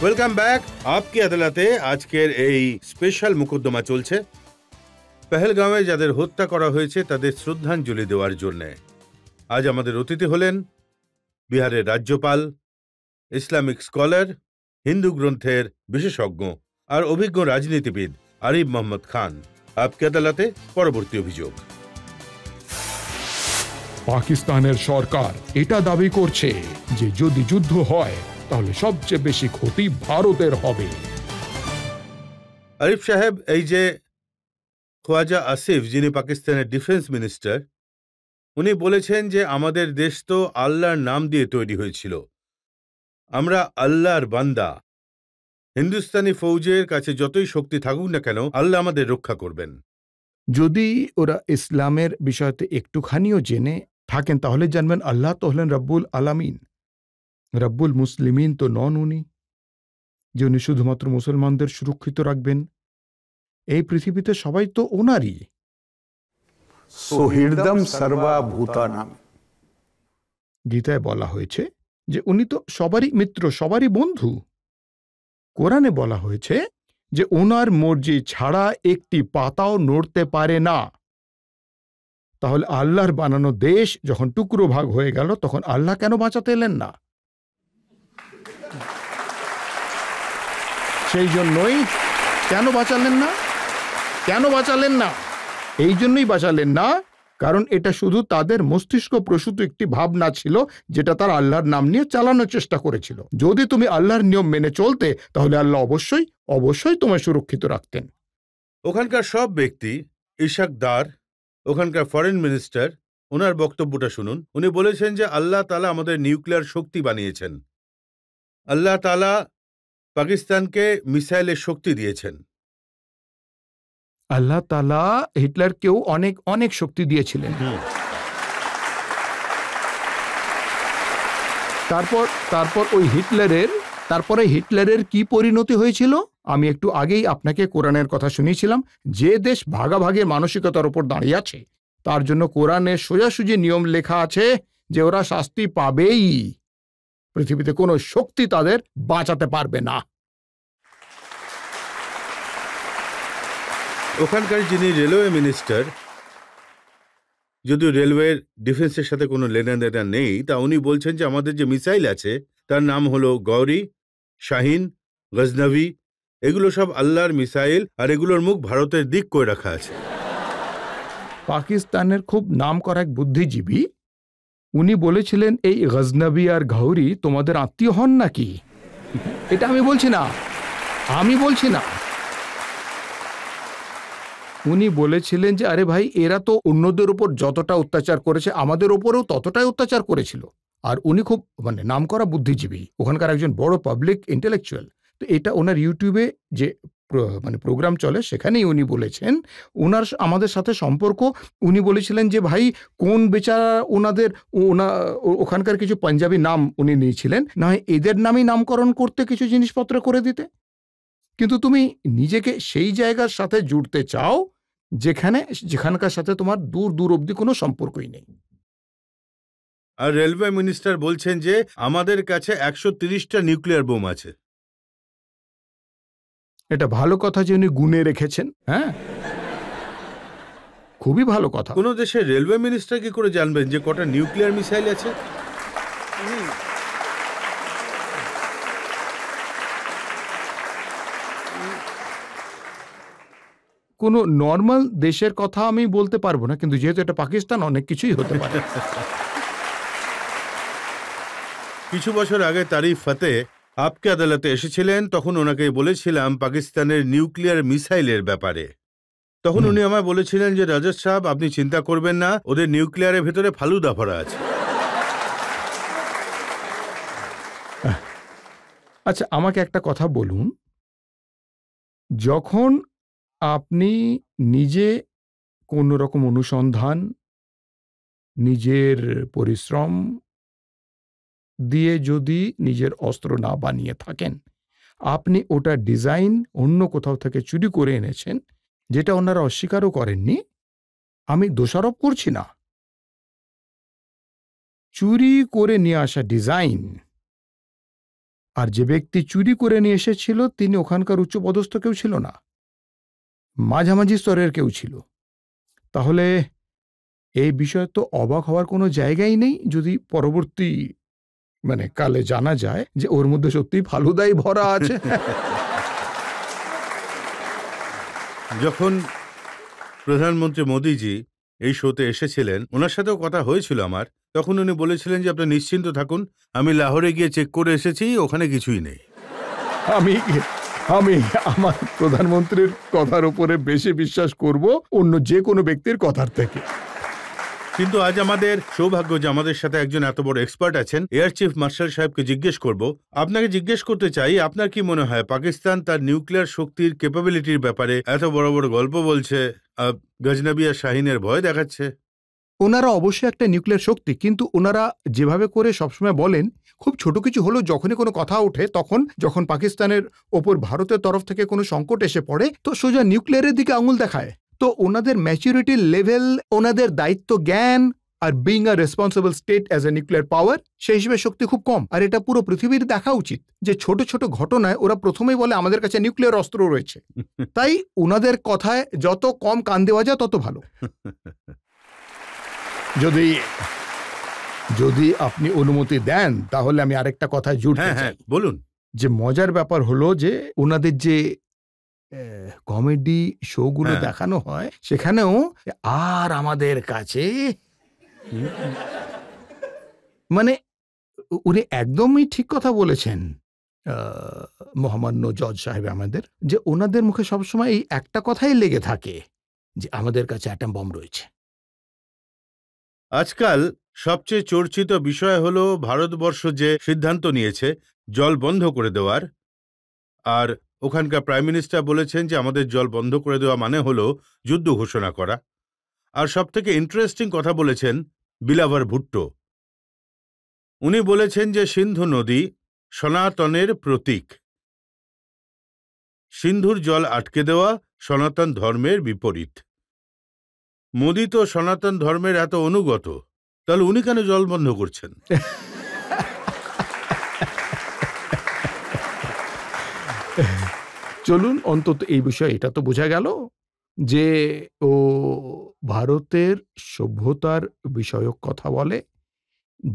Welcome back. আপকে আদালতে আজকের এই স্পেশাল মোকদ্দমা চলছে পেহেলগাঁওয়ে যাদের হত্যা করা হয়েছে তাদের শ্রদ্ধাঞ্জলি দেওয়ার জন্য। আজ আমাদের অতিথি হলেন বিহারের রাজ্যপাল, ইসলামিক স্কলার, হিন্দু গ্রন্থের বিশেষজ্ঞ আর অভিজ্ঞ রাজনীতিবিদ আরিফ মোহাম্মদ খান। আপকে আদালতে পরবর্তী অভিযোগ। পাকিস্তানের সরকার এটা দাবি করছে যে যদি যুদ্ধ হয় তাহলে সবচেয়ে বেশি ক্ষতি ভারতের হবে। আরিফ সাহেব, এই যে খোয়াজা আসিফ, যিনি পাকিস্তানের ডিফেন্স মিনিস্টার, উনি বলেছেন যে আমাদের দেশ তো আল্লাহর নাম দিয়ে তৈরি হয়েছিল, আমরা আল্লাহর বান্দা, হিন্দুস্তানি ফৌজের কাছে যতই শক্তি থাকুক না কেন আল্লাহ আমাদের রক্ষা করবেন। যদি ওরা ইসলামের বিষয়তে একটুখানিও জেনে থাকেন তাহলে জানবেন আল্লাহ তো হলেন রব্বুল আলামিন। রব্বুল মুসলিমিন তো নন উনি, যে উনি শুধুমাত্র মুসলমানদের সুরক্ষিত রাখবেন। এই পৃথিবীতে সবাই তো ওনারই। সুহৃদম সর্বভূতানাম। গীতায় বলা হয়েছে যে উনি তো সবারই মিত্র, সবারই বন্ধু। কোরআনে বলা হয়েছে যে ওনার মর্জি ছাড়া একটি পাতাও নড়তে পারে না। তাহলে আল্লাহর বানানো দেশ যখন টুকরো ভাগ হয়ে গেল, তখন আল্লাহ কেন বাঁচাতে এলেন না? সেই জন্যই কেন বাঁচালেন না? কেন বাঁচালেন না? এই জন্যই বাঁচালেন না কারণ এটা শুধু তাদের মস্তিষ্ক প্রসূত একটি ভাবনা ছিল, যেটা তার আল্লাহর নাম নিয়ে চালানোর চেষ্টা করেছিল। যদি তুমি আল্লাহর নিয়ম মেনে চলতে তাহলে আল্লাহ অবশ্যই অবশ্যই তোমায় সুরক্ষিত রাখতেন। ওখানকার সব ব্যক্তি, ইশাক দার, ওখানকার ফরেন মিনিস্টার, ওনার বক্তব্যটা শুনুন। উনি বলেছেন যে আল্লাহ তাআলা আমাদের নিউক্লিয়ার শক্তি বানিয়েছেন, আল্লাহ তাআলা পাকিস্তানকে মিসাইলের শক্তি দিয়েছেন। আল্লাহ তাআলা হিটলারকেও অনেক অনেক শক্তি দিয়েছিলেন। তারপর ওই হিটলারের কি পরিণতি হয়েছিল? আমি একটু আগেই আপনাকে কোরআনের কথা শুনিয়েছিলাম। যে দেশ ভাগাভাগির মানসিকতার উপর দাঁড়িয়ে আছে, তার জন্য কোরআনে সোজাসুজি নিয়ম লেখা আছে যে ওরা শাস্তি পাবেই, পৃথিবীতে কোনো শক্তি তাদের বাঁচাতে পারবে না। ওখানকার যিনি রেলওয়ে মিনিস্টার, যদিও রেলওয়ের ডিফেন্সের সাথে কোনো লেনাদেনা নেই, তা উনি বলছেন যে আমাদের যে মিসাইল আছে তার নাম হলো গৌরী, শাহিন, গজনভি, এগুলো সব আল্লাহর মিসাইল, আর এগুলোর মুখ ভারতের দিক করে রাখা আছে। পাকিস্তানের খুব নাম করা এক বুদ্ধিজীবী উনি বলেছিলেন এই গজনভি আর গৌরী তোমাদের আত্মীয় হন নাকি? এটা আমি বলছি না। উনি বলেছিলেন যে আরে ভাই, এরা তো অন্যদের উপর যতটা অত্যাচার করেছে আমাদের উপরেও ততটাই অত্যাচার করেছিল। আর উনি খুব নামকরা বুদ্ধিজীবী, ওখানকার একজন বড় পাবলিক ইন্টেলেকচুয়াল। তো এটা ওনার ইউটিউবে যে প্রোগ্রাম চলে সেখানেই উনি বলেছেন। ওনার আমাদের সাথে সম্পর্ক, উনি বলেছিলেন যে ভাই কোন বেচারা ওখানকার কিছু পাঞ্জাবি নাম উনি নিয়েছিলেন, না হয় এদের নামই নামকরণ করতে কিছু জিনিসপত্র করে দিতে। কিন্তু তুমি নিজেকে সেই জায়গার সাথে জুড়তে চাও যেখানকার সাথে তোমার দূর দূর অবধি কোনো সম্পর্কই নেই। আর রেলওয়ে মিনিস্টার বলছেন যে আমাদের কাছে 130টা নিউক্লিয়ার বোম আছে। এটা ভালো কথা যে উনি গুনে রেখেছেন। হ্যাঁ, খুবই ভালো কথা। কোন দেশের রেলওয়ে মিনিস্টার কি করে জানবেন যে কটা নিউক্লিয়ার মিসাইল আছে? কোনো নর্মাল দেশের কথা আমি বলতে পারবো না, কিন্তু যেহেতু এটা পাকিস্তান, অনেক কিছুই হতে পারে। কিছু বছর আগে তারিফ ফতেহ আপকে আদালতে এসেছিলেন, তখন ওনাকে বলেছিলাম পাকিস্তানের নিউক্লিয়ার মিসাইলের ব্যাপারে। তখন উনি আমায় বলেছিলেন যে রাজত সাহেব, আপনি চিন্তা করবেন না, ওদের নিউক্লিয়ারের ভেতরে ফালুদা ভরা আছে। আচ্ছা, আমাকে একটা কথা বলুন, যখন আপনি নিজে কোনো রকম অনুসন্ধান, নিজের পরিশ্রম দিয়ে যদি নিজের অস্ত্র না বানিয়ে থাকেন, আপনি ওটা ডিজাইন অন্য কোথাও থেকে চুরি করে এনেছেন, যেটা ওনারা অস্বীকারও করেননি, আমি দোষারোপ করছি না। চুরি করে নিয়ে আসা ডিজাইন, আর যে ব্যক্তি চুরি করে নিয়ে এসেছিল তিনি ওখানকার উচ্চপদস্থ কেউ ছিল না, মাঝামাঝি স্তরের কেউ ছিল। তাহলে এই বিষয়ে তো অবাক হওয়ার কোনো জায়গাই নেই যদি পরবর্তী কালে জানা যায় যে ওর মধ্যে সত্যি ফালুদাই ভরা আছে। যখন প্রধানমন্ত্রী মোদিজি এই শোতে এসেছিলেন, ওনার সাথেও কথা হয়েছিল আমার, তখন উনি বলেছিলেন যে আপনি নিশ্চিন্ত থাকুন, আমি লাহোরে গিয়ে চেক করে এসেছি, ওখানে কিছুই নেই। আমি আমার প্রধানমন্ত্রীর কথার উপরে বেশি বিশ্বাস করব অন্য যে কোনো ব্যক্তির কথার থেকে। কিন্তু আজ আমাদের সৌভাগ্য যে আমাদের সাথে একজন এত বড় এক্সপার্ট আছেন। এয়ার চিফ মার্শাল সাহেবকে জিজ্ঞেস করব, আপনাকে জিজ্ঞেস করতে চাই, আপনার কি মনে হয় পাকিস্তান তার নিউক্লিয়ার শক্তির ক্যাপাবিলিটির ব্যাপারে এত বড় বড় গল্প বলছে, গজনভি আর শাহিনের ভয় দেখাচ্ছে? ওনারা অবশ্যই একটা নিউক্লিয়ার শক্তি, কিন্তু ওনারা যেভাবে করে সবসময় বলেন, খুব ছোট কিছু হলেও যখনই কোনো কথা ওঠে, যখন পাকিস্তানের ওপর ভারতের তরফ থেকে কোনো সংকট এসে পড়ে, তো সোজা নিউক্লিয়ারের দিকে আঙুল দেখায়। তো ওনাদের ম্যাচুরিটি লেভেল, ওনাদের দায়িত্ব জ্ঞান, are being a responsible state as a nuclear power, সেই হিসেবে শক্তি খুব কম। আর এটা পুরো পৃথিবীর দেখা উচিত যে ছোট ছোট ঘটনায় ওরা প্রথমেই বলে আমাদের কাছে নিউক্লিয়ার অস্ত্র রয়েছে। তাই ওনাদের কথায় যত কম কান দেওয়া যায় তত ভালো। যদি আপনি অনুমতি দেন তাহলে আমি আরেকটা কথায় জুড়তে চাই। বলুন। যে মজার ব্যাপার হলো যে ওনাদের যে কমেডি শোগুলো দেখানো হয়, সেখানেও আর আমাদের কাছে উনি একদমই ঠিক কথা বলেছেন মহামান্য জজ সাহেব আমাদের, যে ওনাদের মুখে সবসময় এই একটা কথাই লেগে থাকে যে আমাদের কাছে অ্যাটম বম রয়েছে। আজকাল সবচেয়ে চর্চিত বিষয় হলো ভারতবর্ষ যে সিদ্ধান্ত নিয়েছে জল বন্ধ করে দেওয়ার, আর ওখানকার প্রাইম মিনিস্টার বলেছেন যে আমাদের জল বন্ধ করে দেওয়া মানে হলো যুদ্ধ ঘোষণা করা। আর সবথেকে ইন্টারেস্টিং কথা বলেছেন বিলাওয়ার ভুট্টো। উনি বলেছেন যে সিন্ধু নদী সনাতনের প্রতীক, সিন্ধুর জল আটকে দেওয়া সনাতন ধর্মের বিপরীত। মোদি তো সনাতন ধর্মের এত অনুগত, তাহলে উনি কেন জল বন্ধ করছেন? চলুন অন্তত এই বিষয়ে এটা তো বোঝা গেল যে ও ভারতের সভ্যতার বিষয়ক কথা বলে,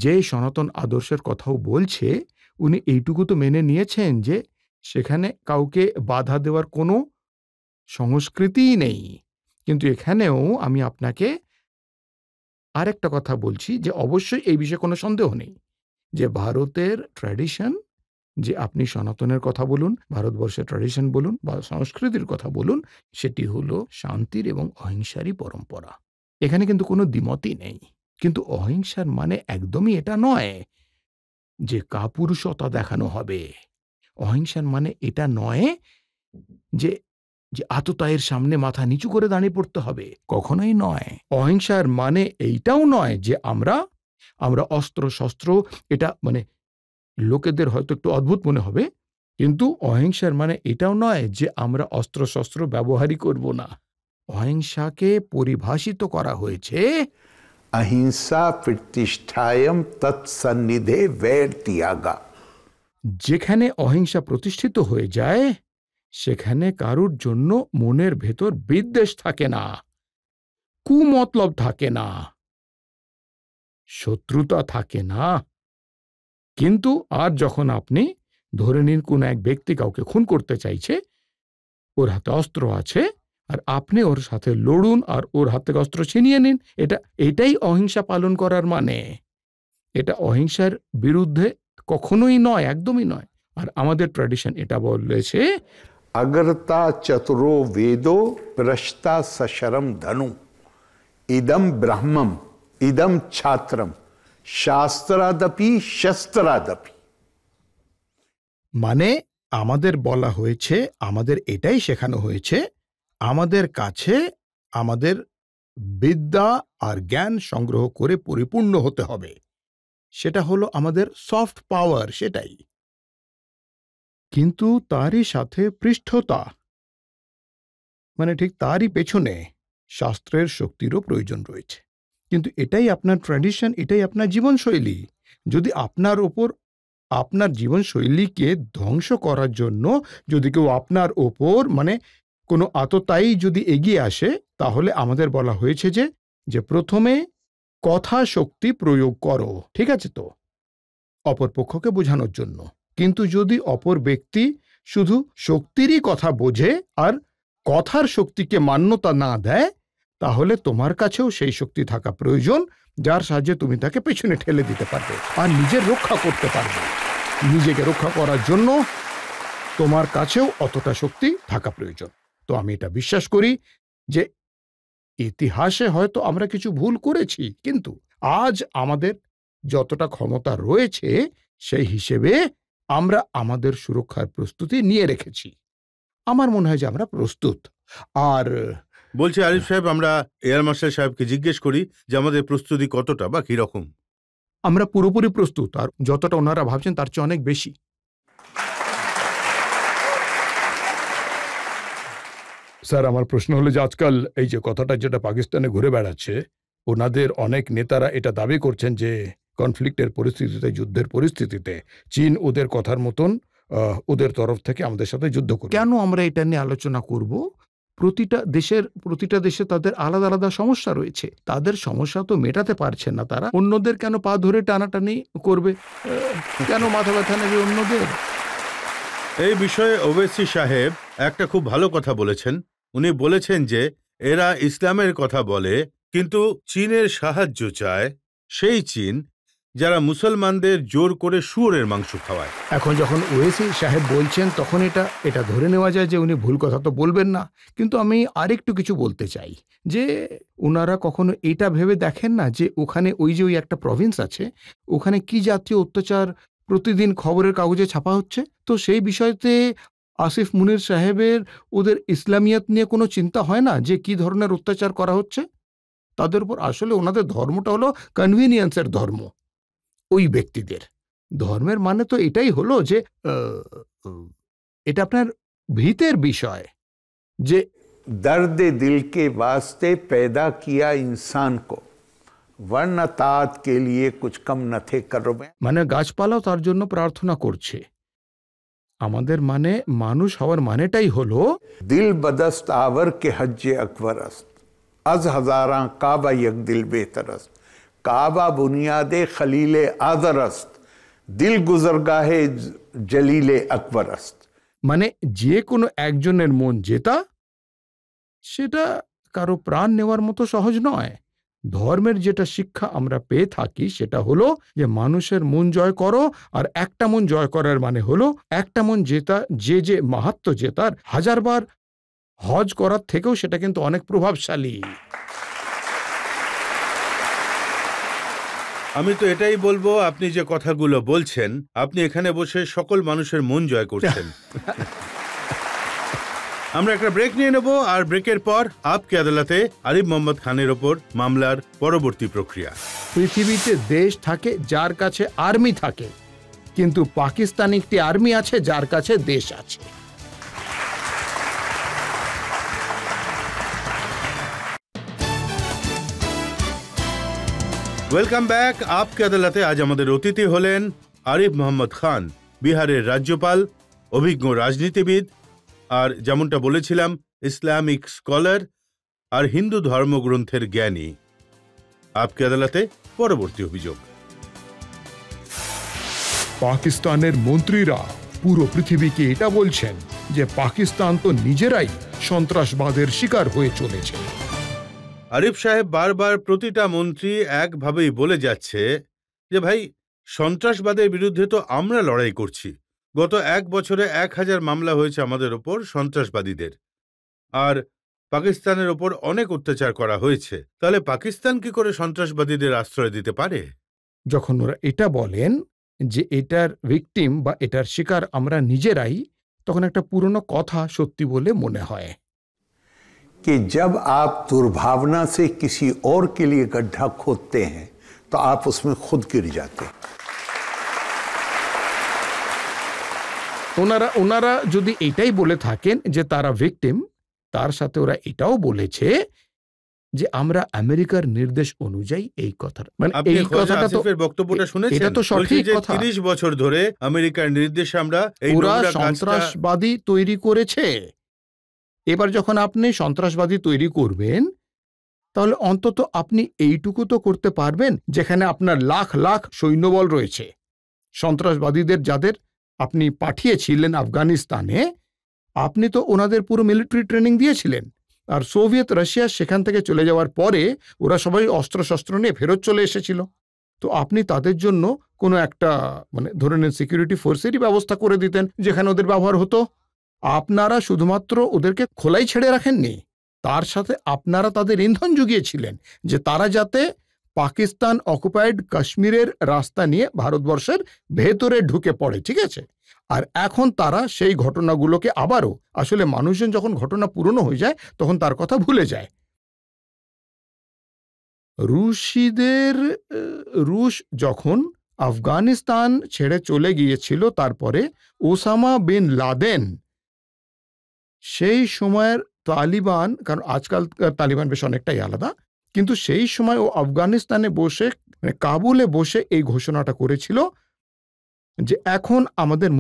যে সনাতন আদর্শের কথাও বলছে, উনি এইটুকু তো মেনে নিয়েছেন যে সেখানে কাউকে বাধা দেওয়ার কোনো সংস্কৃতিই নেই। কিন্তু এখানেও আমি আপনাকে আরেকটা কথা বলছি যে অবশ্যই এই বিষয়ে কোনো সন্দেহ নেই যে ভারতের ট্র্যাডিশন, যে আপনি সনাতনের কথা বলুন, ভারতবর্ষের ট্র্যাডিশন বলুন বা সংস্কৃতির কথা বলুন, সেটি হলো শান্তির এবং অহিংসারই পরম্পরা। এখানে কিন্তু কোনো দ্বিমতই নেই। কিন্তু অহিংসার মানে একদমই এটা নয় যে কাপুরুষতা দেখানো হবে। অহিংসার মানে এটা নয় যে যে আততায়ীর সামনে মাথা নিচু করে দাঁড়িয়ে পড়তে হবে, কখনোই নয়। অহিংসার মানে এইটাও নয় যে আমরা অস্ত্র শস্ত্র, এটা মানে লোকেদের হয়তো একটু অদ্ভুত মনে হবে, কিন্তু অহিংসার মানে এটাও নয় যে আমরা অস্ত্র শস্ত্র ব্যবহারই করব না। অহিংসাকে পরিভাষিত করা হয়েছে अहिंसा प्रतिष्ठायम तत्सन्निधे वैर त्यागा। যেখানে অহিংসা প্রতিষ্ঠিত হয়ে যায় সেখানে কারুর জন্য মনের ভেতর বিদ্বেষ থাকে না, কুমতলব থাকে না, শত্রুতা থাকে না। কিন্তু আর যখন আপনি ধরে নিন কোন এক ব্যক্তি কাউকে খুন করতে চাইছে, ওর হাতে অস্ত্র আছে, আর আপনি ওর সাথে লড়ুন আর ওর হাত থেকে অস্ত্র ছিনিয়ে নিন, এটাই অহিংসা পালন করার মানে। এটা অহিংসার বিরুদ্ধে কখনোই নয়, একদমই নয়। আর আমাদের ট্র্যাডিশন এটা বলেছে अगरता चतुरो वेदो प्रश्ता सशरम धनु इदम ब्रह्मम इदम छात्रम शास्त्रादपि शस्त्रादपि। মানে আমাদের বলা হয়েছে, আমাদের এটাই শেখানো হয়েছে, আমাদের কাছে আমাদের বিদ্যা আর জ্ঞান সংগ্রহ করে পরিপূর্ণ হতে হবে। সেটা হলো আমাদের সফট পাওয়ার, সেটাই। কিন্তু তারই সাথে পৃষ্ঠতা, মানে ঠিক তারই পেছনে শাস্ত্রের শক্তিরও প্রয়োজন রয়েছে। কিন্তু এটাই আপনার ট্র্যাডিশন, এটাই আপনার জীবনশৈলী। যদি আপনার ওপর আপনার জীবনশৈলীকে ধ্বংস করার জন্য যদি কেউ আপনার ওপর মানে কোনো আততায়ী যদি এগিয়ে আসে, তাহলে আমাদের বলা হয়েছে যে প্রথমে কথা শক্তি প্রয়োগ করো, ঠিক আছে তো, অপরপক্ষকে বোঝানোর জন্য। কিন্তু যদি অপর ব্যক্তি শুধু শক্তিরই কথা বোঝে আর কথার শক্তিকে মান্যতা না দেয়, তাহলে তোমার কাছেও সেই শক্তি থাকা প্রয়োজন যার সাহায্যে তুমি তাকে পেছনে ঠেলে দিতে পারবে আর নিজের রক্ষা করতে পারবে। নিজেকে রক্ষা করার জন্য তোমার কাছেও অতটা শক্তি থাকা প্রয়োজন। তো আমি এটা বিশ্বাস করি যে ইতিহাসে হয়তো আমরা কিছু ভুল করেছি, কিন্তু আজ আমাদের যতটা ক্ষমতা রয়েছে সেই হিসেবে আমরা আমাদের সুরক্ষার প্রস্তুতি নিয়ে রেখেছি। আমার মনে হয় যে আমরা প্রস্তুত। আর বলছি আরিফ সাহেব, আমরা এয়ার মার্শাল সাহেবকে জিজ্ঞেস করি যে আমাদের প্রস্তুতি কতটা বা কিরকম। আমরা পুরোপুরি প্রস্তুত, আর যতটা ওনারা ভাবছেন তার চেয়ে অনেক বেশি। স্যার, আমার প্রশ্ন হলো যে আজকাল এই যে কথাটা যেটা পাকিস্তানে ঘুরে বেড়াচ্ছে, ওনাদের অনেক নেতারা এটা দাবি করছেন যে কনফ্লিক্টের পরিস্থিতিতে, যুদ্ধের পরিস্থিতিতে চীন ওদের কথার মতন ওদের তরফ থেকে আমাদের সাথে যুদ্ধ করবে। কেন আমরা এটা নিয়ে আলোচনা করব? প্রতিটা দেশে তাদের আলাদা আলাদা সমস্যা রয়েছে। তাদের সমস্যা তো মেটাতে পারছে না তারা, অন্যদের কেন পা ধরে টানাটানি করবে? কেন মাথা ব্যথা নেবে অন্যদের? এই বিষয়ে ওবেসি সাহেব একটা খুব ভালো কথা বলেছেন। উনি বলেছেন যে এরা ইসলামের কথা বলে কিন্তু চীনের সাহায্য চায়, সেই চীন যারা মুসলমানদের জোর করে শুয়োরের মাংস খাওয়ায়। এখন যখন ওয়েসি সাহেব বলছেন তখন এটা ধরে নেওয়া যায় যে উনি ভুল কথা তো বলবেন না। কিন্তু আমি আরেকটু কিছু বলতে চাই যে ওনারা কখনো এটা ভেবে দেখেন না যে ওখানে ওই একটা প্রভিন্স আছে, ওখানে কি জাতীয় অত্যাচার প্রতিদিন খবরের কাগজে ছাপা হচ্ছে। তো সেই বিষয়তে আসিফ মুনির সাহেবের ওদের ইসলামিয়াত নিয়ে কোনো চিন্তা হয় না যে কি ধরনের অত্যাচার করা হচ্ছে তাদের উপর? আসলে ওনাদের ধর্মটা হলো কনভিনিয়েন্সের ধর্ম। ওই ব্যক্তিদের ধর্মের মানে তো এটাই হলো যে এটা আপনার ভিতের বিষয়, যে दर्द दिल के वास्ते पैदा किया इंसान को, वरना तात के लिए कुछ कम न थे कर्मे। মানে গাছপালাও তার জন্য প্রার্থনা করছে। আমাদের মানে মানুষ হওয়ার মানেটাই হলো दिल बदस्त आवर के हज्जे अकबर अस्त, अज हजारा काबा यक दिल बेहतरस्त, काबा बुनियादे खलीले आदर अस्त, दिल गुजरगाहे जलीले अकबर अस्त। মানে যে কোনো একজনের মন জেতা সেটা কারো প্রাণ নেওয়ার মতো সহজ নয়। ধর্মের যেটা শিক্ষা আমরা পেয়ে থাকি সেটা হলো যে মানুষের মন জয় করো, আর একটা মন জয় করার মানে হলো একটা মন জেতা, যে মাহাত্ম্য জেতার হাজারবার হজ করার থেকেও সেটা কিন্তু অনেক প্রভাবশালী। আমি তো এটাই বলবো, আপনি যে কথাগুলো বলছেন, আপনি এখানে বসে সকল মানুষের মন জয় করছেন। আমরা একটা ব্রেক নিয়ে নেব, আর ব্রেকের পর আপকে আদালতে আরিফ মোহাম্মদ খানের ওপর মামলার পরবর্তী প্রক্রিয়া। পৃথিবীতে দেশ থাকে যার কাছে আর্মি থাকে, কিন্তু পাকিস্তানে একটি আর্মি আছে যার কাছে দেশ আছে। Welcome back. আপকে আদালতে আজ আমাদের অতিথি হলেন আরিফ মোহাম্মদ খান, বিহারের রাজ্যপাল, অভিজ্ঞ রাজনীতিবিদ, আর যেমনটা বলেছিলাম ইসলামিক স্কলার আর হিন্দু ধর্মগ্রন্থের জ্ঞানী। আপকে আদালতে পরবর্তী অভিযোগ। পাকিস্তানের মন্ত্রীরা পুরো পৃথিবীকে এটা বলছেন যে পাকিস্তান তো নিজেরাই সন্ত্রাসবাদের শিকার হয়ে চলেছে। আরিফ সাহেব, বারবার প্রতিটা মন্ত্রী একভাবেই বলে যাচ্ছে যে ভাই, সন্ত্রাসবাদের বিরুদ্ধে তো আমরা লড়াই করছি। গত 1 বছরে 1000 মামলা হয়েছে আমাদের ওপর সন্ত্রাসবাদীদের, আর পাকিস্তানের ওপর অনেক অত্যাচার করা হয়েছে। তাহলে পাকিস্তান কি করে সন্ত্রাসবাদীদের আশ্রয় দিতে পারে? যখন ওরা এটা বলেন যে এটার ভিকটিম বা এটার শিকার আমরা নিজেরাই, তখন একটা পুরনো কথা সত্যি বলে মনে হয় कि जब आप दुर्भावना से किसी और के लिए गड्ढा खोदते हैं तो आप उसमें खुद गिर जाते हैं। ওনারা যদি এটাই বলে থাকেন যে তারা ভিকটিম, তার সাথে ওরা এটাও বলেছে যে আমরা আমেরিকার নির্দেশ অনুযায়ী এই কথা, মানে আপনি এই কথাটা তো বক্তব্যটা শুনেছেন? এটা তো সঠিক কথা। 30 বছর ধরে আমেরিকার নির্দেশে আমরা এই ওরা নোংরা কাজটা সন্ত্রাসবাদী তৈরি করেছে। এবার যখন আপনি সন্ত্রাসবাদী তৈরি করবেন, তাহলে অন্তত আপনি এইটুকু তো করতে পারবেন, যেখানে আপনার লাখ লাখ সৈন্যবল রয়েছে। সন্ত্রাসবাদীদের যাদের আপনি পাঠিয়েছিলেন আফগানিস্তানে, আপনি তো ওনাদের পুরো মিলিটারি ট্রেনিং দিয়েছিলেন। আর সোভিয়েত রাশিয়া সেখান থেকে চলে যাওয়ার পরে ওরা সবাই অস্ত্রশস্ত্র নিয়ে ফেরত চলে এসেছিল। তো আপনি তাদের জন্য কোনো একটা মানে ধরে নেন সিকিউরিটি ফোর্সেরই ব্যবস্থা করে দিতেন যেখানে ওদের ব্যবহার হতো। আপনারা শুধুমাত্র ওদেরকে খোলাই ছেড়ে রাখেননি, তার সাথে আপনারা তাদের ইন্ধন জুগিয়েছিলেন যে তারা যাতে পাকিস্তান অকুপাইড কাশ্মীরের রাস্তা নিয়ে ভারতবর্ষের ভেতরে ঢুকে পড়ে, ঠিক আছে? আর এখন তারা সেই ঘটনাগুলোকে আবারও, আসলে মানুষজন যখন ঘটনা পুরনো হয়ে যায় তখন তার কথা ভুলে যায়। রুশ যখন আফগানিস্তান ছেড়ে চলে গিয়েছিল, তারপরে ওসামা বিন লাদেন সেই সময়ের তালিবান, কারণ আজকাল তালিবান বেশ অনেকটাই আলাদা, কিন্তু সেই সময় ও আফগানিস্তানে বসে, মানে কাবুলে বসে এই ঘোষণাটা করেছিল যে এখন আমাদের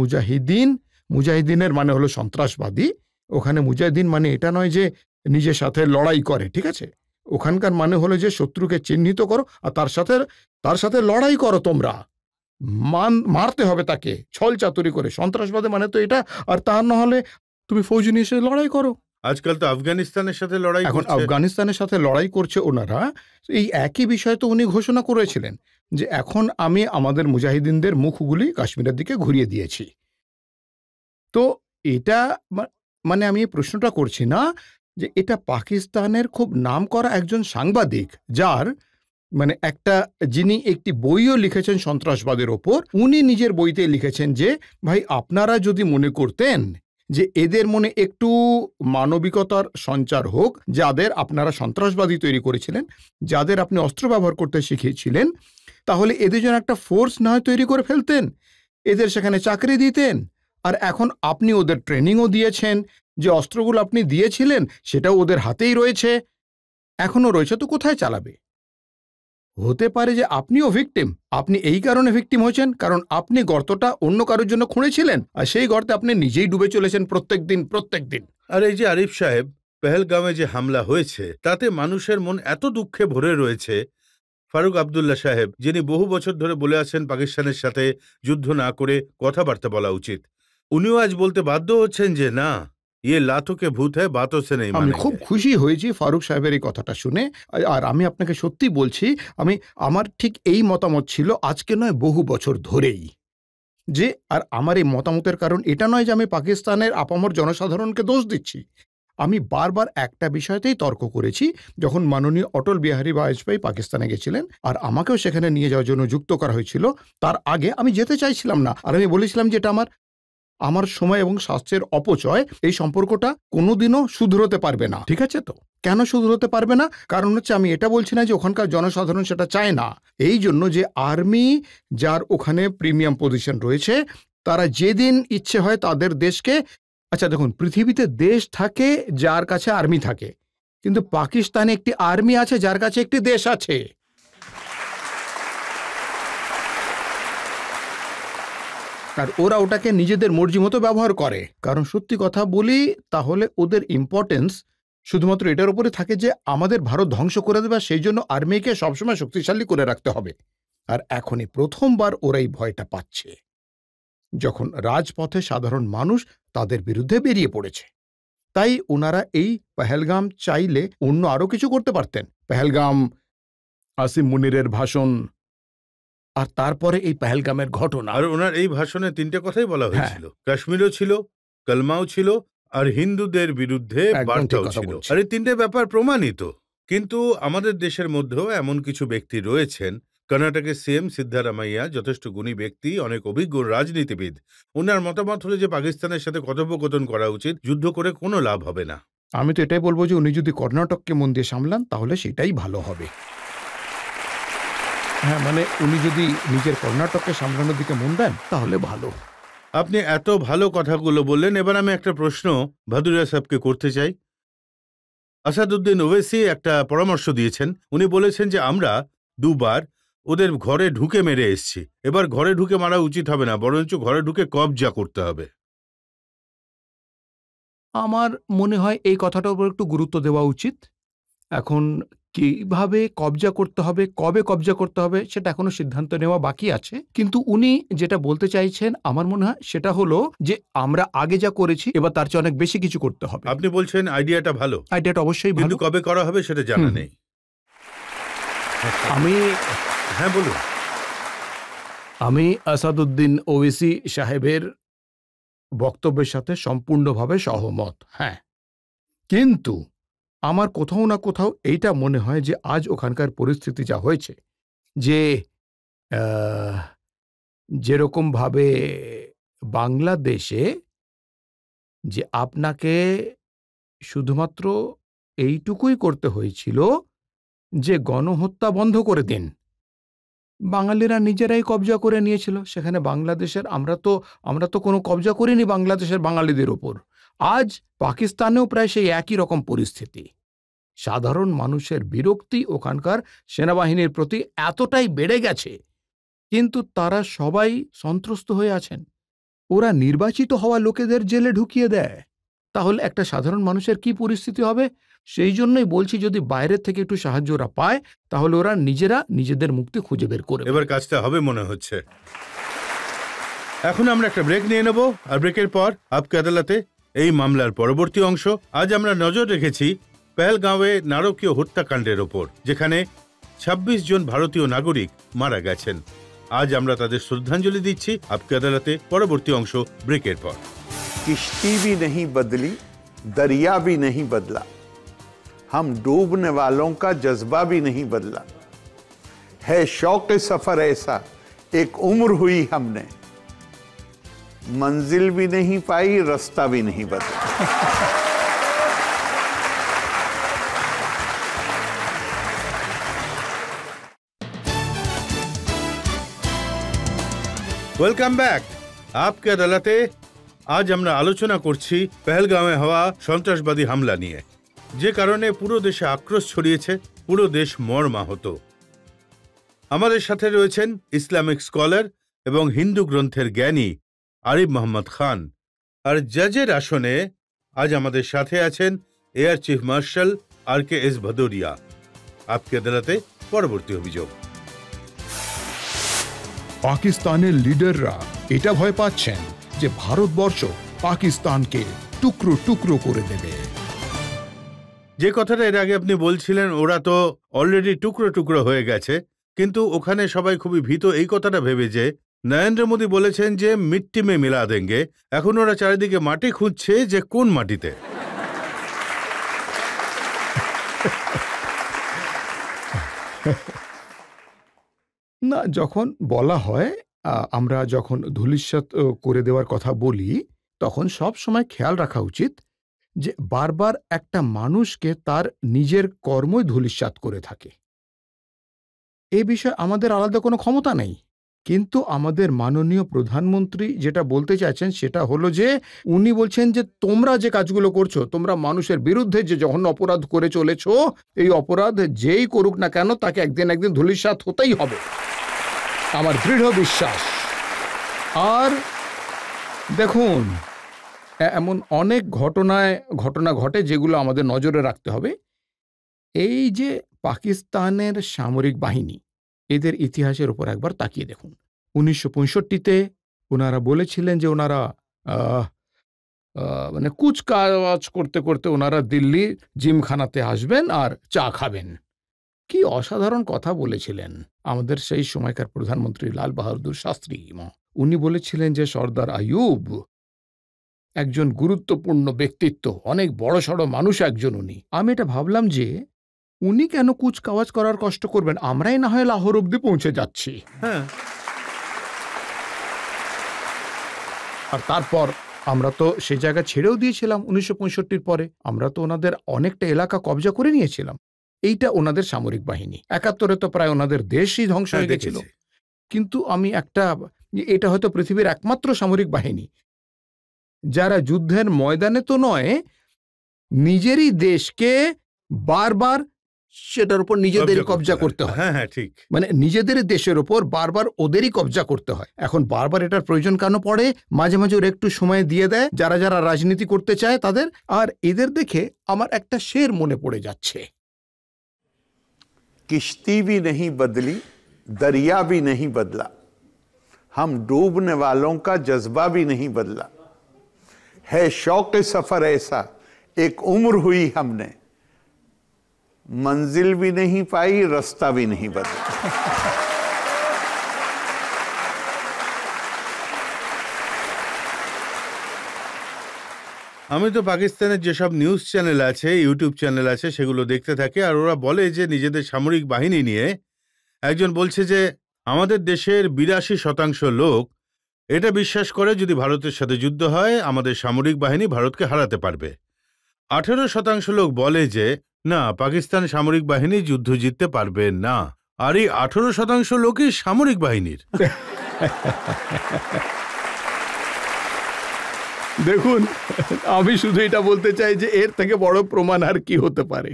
মুজাহিদিনের মানে হলো সন্ত্রাসবাদী। ওখানে মুজাহিদিন মানে এটা নয় যে নিজের সাথে লড়াই করে, ঠিক আছে? ওখানকার মানে হলো যে শত্রুকে চিহ্নিত করো আর তার সাথে লড়াই করো, তোমরা মারতে হবে তাকে ছল চাতুরি করে। সন্ত্রাসবাদী মানে তো এটা, আর তা না হলে তুমি ফৌজি নিয়ে এসে লড়াই করো। আজকাল তো আফগানিস্তানের সাথে লড়াই, এখন আফগানিস্তানের সাথে লড়াই করছে ওনারা। এই একই বিষয় তো উনি ঘোষণা করেছিলেন যে এখন আমি আমাদের মুজাহিদিনদের মুখগুলি কাশ্মীরের দিকে ঘুরিয়ে দিয়েছি। তো এটা মানে আমি এই প্রশ্নটা করছি না যে এটা পাকিস্তানের খুব নামকরা একজন সাংবাদিক, যার মানে যিনি একটি বইও লিখেছেন সন্ত্রাসবাদের ওপর, উনি নিজের বইতে লিখেছেন যে ভাই আপনারা যদি মনে করতেন যে এদের মনে একটু মানবিকতার সঞ্চার হোক, যাদের আপনারা সন্ত্রাসবাদী তৈরি করেছিলেন, যাদের আপনি অস্ত্র ব্যবহার করতে শিখিয়েছিলেন, তাহলে এদের জন্য একটা ফোর্স না হয় তৈরি করে ফেলতেন, এদের সেখানে চাকরি দিতেন। আর এখন আপনি ওদের ট্রেনিংও দিয়েছেন যে অস্ত্রগুলো আপনি দিয়েছিলেন সেটাও ওদের হাতেই রয়েছে, এখনো রয়েছে, তো কোথায় চালাবে? হতে পারে যে আপনিও ভিকটিম। আপনি এই কারণে ভিকটিম হয়েছেন কারণ আপনি গর্তটা অন্য কারোর জন্য খুঁড়েছিলেন, আর সেই গর্তে আপনি নিজেই ডুবে চলেছেন প্রত্যেক দিন। আর এই যে আরিফ সাহেব, পেহেলগাঁওয়ে যে হামলা হয়েছে তাতে মানুষের মন এত দুঃখে ভরে রয়েছে। ফারুক আবদুল্লাহ সাহেব, যিনি বহু বছর ধরে বলে আছেন পাকিস্তানের সাথে যুদ্ধ না করে কথাবার্তা বলা উচিত, উনিও আজ বলতে বাধ্য হচ্ছেন যে না, ইয়ে লাতোকে ভূত হ্যায় বাতোं से नहीं আমি मानेंगे। খুব খুশি হয়েছি ফারুক সাহেবের এই কথাটা শুনে। আর আমি আপনাকে সত্যি বলছি, আমার ঠিক এই মতামত ছিল আজকে নয়, বহু বছর ধরেই। যে আর আমার এই মতামতের কারণ এটা নয় যে আমি পাকিস্তানের আপামর জনসাধারণকে দোষ দিচ্ছি। আমি বারবার একটা বিষয়তেই তর্ক করেছি। যখন মাননীয় অটল বিহারী বাজপেয়ী পাকিস্তানে গেছিলেন আর আমাকেও সেখানে নিয়ে যাওয়ার জন্য যুক্ত করা হয়েছিল, তার আগে আমি যেতে চাইছিলাম না। আর আমি বলেছিলাম যে এটা আমার সময় এবং স্বাস্থ্যের অপচয়, এই সম্পর্কটা কোনোদিনও শুধরোতে পারবে না। ঠিক আছে? তো কেন শুধরোতে পারবে না? কারণ হচ্ছে, আমি এটা বলছি না যে ওখানকার জনসাধারণ সেটা চায় না। এই জন্য যে আর্মি, যার ওখানে প্রিমিয়াম পজিশন রয়েছে, তারা যেদিন ইচ্ছে হয় তাদের দেশকে, আচ্ছা দেখুন, পৃথিবীতে দেশ থাকে যার কাছে আর্মি থাকে, কিন্তু পাকিস্তানে একটি আর্মি আছে যার কাছে একটি দেশ আছে। আর ওরা ওটাকে নিজেদের মর্জি মতো ব্যবহার করে। কারণ সত্যি কথা বলি, তাহলে ওদের ইম্পর্টেন্স শুধুমাত্র এটার উপরে থাকে যে আমাদের ভারত ধ্বংস করে দেবে, সেই জন্য আর্মিকে সবসময় শক্তিশালী করে রাখতে হবে। আর এখনই প্রথমবার ওরা এই ভয়টা পাচ্ছে, যখন রাজপথে সাধারণ মানুষ তাদের বিরুদ্ধে বেরিয়ে পড়েছে। তাই ওনারা এই পেহেলগাম চাইলে অন্য আরো কিছু করতে পারতেন। পেহেলগাম, আসিম মুনিরের ভাষণ, আর তারপরে এই পেহেলগামের ঘটনা। আর ওনার এই ভাষণে তিনটে কথাই বলা হয়েছিল, কাশ্মীরও ছিল, কলমাও ছিল, আর হিন্দুদের বিরুদ্ধে বার্তাও ছিল। আর এই তিনটে ব্যাপার প্রমাণিত। কিন্তু আমাদের দেশের মধ্যেও এমন কিছু ব্যক্তি রয়েছেন, কর্ণাটকের সিএম সিদ্ধারামাইয়া যথেষ্ট গুণী ব্যক্তি, অনেক অভিজ্ঞ রাজনীতিবিদ। ওনার মতামত হলো যে পাকিস্তানের সাথে কথোপকথন করা উচিত, যুদ্ধ করে কোনো লাভ হবে না। আমি তো এটাই বলবো যে উনি যদি কর্ণাটককে মন দিয়ে সামলান তাহলে সেটাই ভালো হবে। হ্যাঁ, মানে উনি যদি নিজের কর্ণাটককে সামলানোর দিকে মন দেন তাহলে ভালো। আপনি এত ভালো কথাগুলো বললেন, এবার আমি একটা প্রশ্ন ভাদুরিয়া সাহেবকে করতে চাই। আসাদুদ্দিন ওয়েসি একটা পরামর্শ দিয়েছেন। উনি বলেছেন যে আমরা দুবার ওদের ঘরে ঢুকে মেরে এসেছি, এবার ঘরে ঢুকে মারা উচিত হবে না, বরঞ্চ ঘরে ঢুকে কবজা করতে হবে। আমার মনে হয় এই কথাটার উপর একটু গুরুত্ব দেওয়া উচিত। এখন কিভাবে কবজা করতে হবে, কবে কবজা করতে হবে, সেটা এখনো সিদ্ধান্ত নেওয়া বাকি আছে। কিন্তু উনি যেটা বলতে চাইছেন আমার মনে হয় সেটা হলো যে আমরা আগে যা করেছি এবার তার চেয়ে অনেক বেশি কিছু করতে হবে। আপনি বলছেন আইডিয়াটা ভালো, আইডিয়াটা অবশ্যই ভালো, কিন্তু কবে করা হবে সেটা জানা নেই। হ্যাঁ বলুন। আমি আসাদুদ্দিন ওয়েসি সাহেবের বক্তব্যের সাথে সম্পূর্ণভাবে সহমত। হ্যাঁ, কিন্তু আমার কোথাও না কোথাও এইটা মনে হয় যে আজ ওখানকার পরিস্থিতি যা হয়েছে, যে যেরকমভাবে বাংলাদেশে যে আপনাকে শুধুমাত্র এইটুকুই করতে হয়েছিল যে গণহত্যা বন্ধ করে দিন, বাঙালিরা নিজেরাই কবজা করে নিয়েছিল সেখানে বাংলাদেশের। আমরা তো কোনো কবজা করিনি বাংলাদেশের বাঙালিদের ওপর। আজ পাকিস্তানেও প্রায় সেই একই রকম পরিস্থিতি। সাধারণ মানুষের বিরক্তি ওখানকার সেনাবাহিনীর প্রতি এতটাই বেড়ে গেছে, কিন্তু তারা সবাই সন্ত্রস্ত হয়ে আছেন। ওরা নির্বাচিত হওয়া লোকেদের জেলে ঢুকিয়ে দেয়, তাহলে একটা সাধারণ মানুষের কি পরিস্থিতি হবে? সেই জন্যই বলছি, যদি বাইরের থেকে একটু সাহায্য ওরা পায় তাহলে ওরা নিজেরা নিজেদের মুক্তি খুঁজে বের করে। এবার কাজটা হবে মনে হচ্ছে। এখন আমরা একটা ব্রেক নিয়ে নেব, আর ব্রেকের পর আপকে আদালতে এই মামলার পরবর্তী অংশ। আজ আমরা নজর রেখেছি পেহেলগাঁওয়ে নারকীয় হত্যাকাণ্ডের ওপর, যেখানে ২৬ জন ভারতীয় নাগরিক মারা গেছেন। আজ আমরা তাদের শ্রদ্ধাঞ্জলি দিচ্ছি। আপকে আদালতে পরবর্তী অংশ ব্রেকের পর। किश्ती भी नहीं बदली, दरिया भी नहीं बदला, हम डूबने वालों का जज्बा भी नहीं बदला, है शौक सफर ऐसा एक उम्र हुई हमने, मंजिल भी नहीं पाई, रास्ता भी नहीं बदला। Welcome back. আপকে আদালতে আজ আমরা আলোচনা করছি পেহেলগাঁওয়ে হওয়া সন্ত্রাসবাদী হামলা নিয়ে, যে কারণে পুরো দেশে আক্রোশ ছড়িয়েছে, পুরো দেশ মর্মাহত। আমাদের সাথে রয়েছেন ইসলামিক স্কলার এবং হিন্দু গ্রন্থের জ্ঞানী আরিফ মোহাম্মদ খান, আর জজের আসনে আজ আমাদের সাথে আছেন air chief marshal RKS Bhadauria. আপকি আদালতে পরবর্তী অভিযোগ। পাকিস্তানের লিডাররা এটা ভয় পাচ্ছেন যে ভারতবর্ষ পাকিস্তানকে টুকরো টুকরো করে দেবে। যে কথাটা এর আগে আপনি বলছিলেন, ওরা তো অলরেডি টুকরো টুকরো হয়ে গেছে, কিন্তু ওখানে সবাই খুবই ভীত এই কথাটা ভেবে যে নরেন্দ্র মোদী বলেছেন যে মিট্টি মে মিলা দেঙ্গে। এখন ওরা চারিদিকে মাটি খুঁজছে যে কোন মাটিতে। না, যখন বলা হয় আমরা যখন ধূলিসাৎ করে দেওয়ার কথা বলি, তখন সব সময় খেয়াল রাখা উচিত যে বারবার একটা মানুষকে তার নিজের কর্মই ধূলিসাৎ করে থাকে। এই বিষয়ে আমাদের আলাদা কোনো ক্ষমতা নেই, কিন্তু আমাদের মাননীয় প্রধানমন্ত্রী যেটা বলতে চাইছেন সেটা হলো যে উনি বলছেন যে তোমরা যে কাজগুলো করছো, তোমরা মানুষের বিরুদ্ধে যে জঘন্য অপরাধ করে চলেছ, এই অপরাধ যেই করুক না কেন তাকে একদিন একদিন ধূলিসাৎ হতেই হবে, আমার দৃঢ় বিশ্বাস। আর দেখুন, এমন অনেক ঘটনা ঘটে যেগুলো আমাদের নজরে রাখতে হবে। এই যে পাকিস্তানের সামরিক বাহিনী, এদের ইতিহাসের উপর একবার তাকিয়ে দেখুন। 1965-তে ওনারা বলেছিলেন যে ওনারা মানে কুচকাওয়াজ করতে করতে ওনারা দিল্লি জিমখানাতে আসবেন আর চা খাবেন। কি অসাধারণ কথা বলেছিলেন আমাদের সেই সময়কার প্রধানমন্ত্রী লাল বাহাদুর শাস্ত্রী। উনি বলেছিলেন যে সর্দার আইয়ুব একজন গুরুত্বপূর্ণ ব্যক্তিত্ব, অনেক বড়সড় মানুষ একজন উনি। আমি এটা ভাবলাম যে উনি কেন কুচকাওয়াজ করার কষ্ট করবেন, আমরাই না হয় লাহোর অব্দি পৌঁছে যাচ্ছি। হ্যাঁ, আর তারপর আমরা তো সে জায়গা ছেড়েও দিয়েছিলাম। 1965-র পরে আমরা তো ওনাদের অনেকটা এলাকা কবজা করে নিয়েছিলাম। এইটা ওনাদের সামরিক বাহিনী। 71-এ তো প্রায় ওনাদের দেশই ধ্বংস হয়ে গেছিল। কিন্তু এটা হয়তো পৃথিবীর একমাত্র সামরিক বাহিনী যারা যুদ্ধের ময়দানে তো নয়, নিজেরই দেশকে বারবার সেটার উপর নিজেদেরই কবজা করতে হয়। হ্যাঁ হ্যাঁ, ঠিক। মানে নিজেদের দেশের উপর বারবার ওদেরই কবজা করতে হয়। এখন বারবার এটার প্রয়োজন কেন পড়ে? মাঝে মাঝে ওরা একটু সময় দিয়ে দেয় যারা যারা রাজনীতি করতে চায় তাদের। আর এদের দেখে আমার একটা শের মনে পড়ে যাচ্ছে, किश्ती भी नहीं बदली, दरिया भी नहीं बदला, हम डूबने वालों का जज्बा भी नहीं बदला, है शौक सफर ऐसा एक उम्र हुई हमने, मंजिल भी नहीं पाई, रास्ता भी नहीं बदला। আমি তো পাকিস্তানের যেসব নিউজ চ্যানেল আছে, ইউটিউব চ্যানেল আছে, সেগুলো দেখতে থাকি। আর ওরা বলে যে নিজেদের সামরিক বাহিনী নিয়ে একজন বলছে যে আমাদের দেশের 82% লোক এটা বিশ্বাস করে যদি ভারতের সাথে যুদ্ধ হয় আমাদের সামরিক বাহিনী ভারতকে হারাতে পারবে। 18% লোক বলে যে না, পাকিস্তান সামরিক বাহিনী যুদ্ধ জিততে পারবে না। আর এই 18% লোকই সামরিক বাহিনীর। দেখুন, আমি শুধু এটা বলতে চাই যে এর থেকে বড় প্রমাণ আর কি হতে পারে।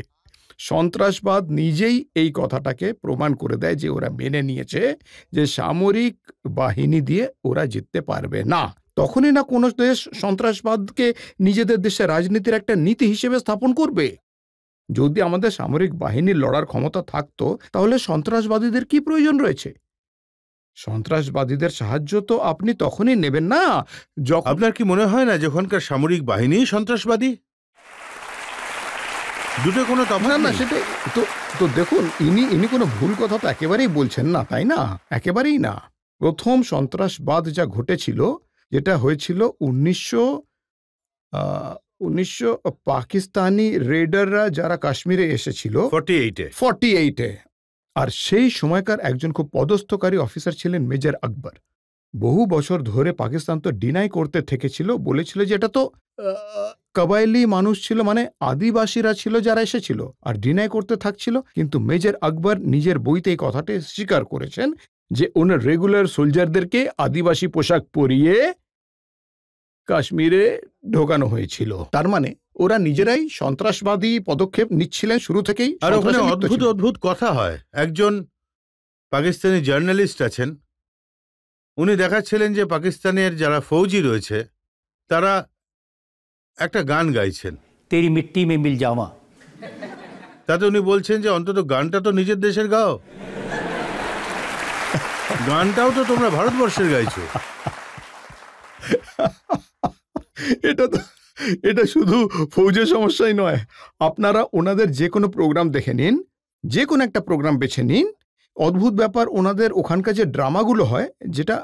সন্ত্রাসবাদ নিজেই এই কথাটাকে প্রমাণ করে দেয় যে ওরা মেনে নিয়েছে যে সামরিক বাহিনী দিয়ে ওরা জিততে পারবে না। তখনই না কোনো দেশ সন্ত্রাসবাদকে নিজেদের দেশে রাজনীতির একটা নীতি হিসেবে স্থাপন করবে। যদি আমাদের সামরিক বাহিনীর লড়ার ক্ষমতা থাকতো তাহলে সন্ত্রাসবাদীদের কি প্রয়োজন রয়েছে? সন্ত্রাসবাদীদের সাহায্য তো আপনি তখনই নেবেন না যখন। আপনার কি মনে হয় না যখনকার সামরিক বাহিনী সন্ত্রাসবাদী? দুটো কোনো তফাৎ না, নেই। সেটাই তো দেখুন, ইনি কোনো ভুল কথা তো একেবারেই বলছেন না, তাই না? একেবারেই না। প্রথম সন্ত্রাসবাদ যা ঘটেছিল, যেটা হয়েছিল 1900 পাকিস্তানি রেডাররা যারা কাশ্মীরে এসেছিল 48-এ, আর সেই সময়কার একজন খুব পদস্থকারী অফিসার ছিলেন মেজর আকবর। বহু বছর ধরে পাকিস্তান তো ডিনাই করতে থেকেছিল, বলেছিল যে এটা তো কবাইলি মানুষ ছিল, মানে আদিবাসীরা ছিল যারা এসেছিল, আর ডিনাই করতে থাকছিল। কিন্তু মেজর আকবর নিজের বইতে এই কথাটি স্বীকার করেছেন যে ওনার রেগুলার সোলজারদেরকে আদিবাসী পোশাক পরিয়ে কাশ্মীরে ঢোকানো হয়েছিল। তার মানে ওরা নিজেরাই সন্ত্রাসবাদী পদক্ষেপ নিচ্ছিলেন শুরু থেকেই। আর ওখানে অদ্ভুত অদ্ভুত কথা হয়। একজন পাকিস্তানি জার্নালিস্ট আছেন, উনি দেখাচ্ছিলেন যে পাকিস্তানের যারা ফৌজি রয়েছে তারা একটা গান গাইছেন, তেরি মিট্টি মে মিল যাওয়া। তাতে উনি বলছেন যে অন্তত গানটা তো নিজের দেশের গাও, গানটাও তো তোমরা ভারতবর্ষের গাইছো। এটা শুধু ফৌজের সমস্যাই নয়, আপনারা ওনাদের যে কোনো প্রোগ্রাম দেখে নিন, যে কোনো একটা প্রোগ্রাম বেছে নিন, অদ্ভুত ব্যাপার ওনাদের ওখানকার যে ড্রামাগুলো হয়, যেটা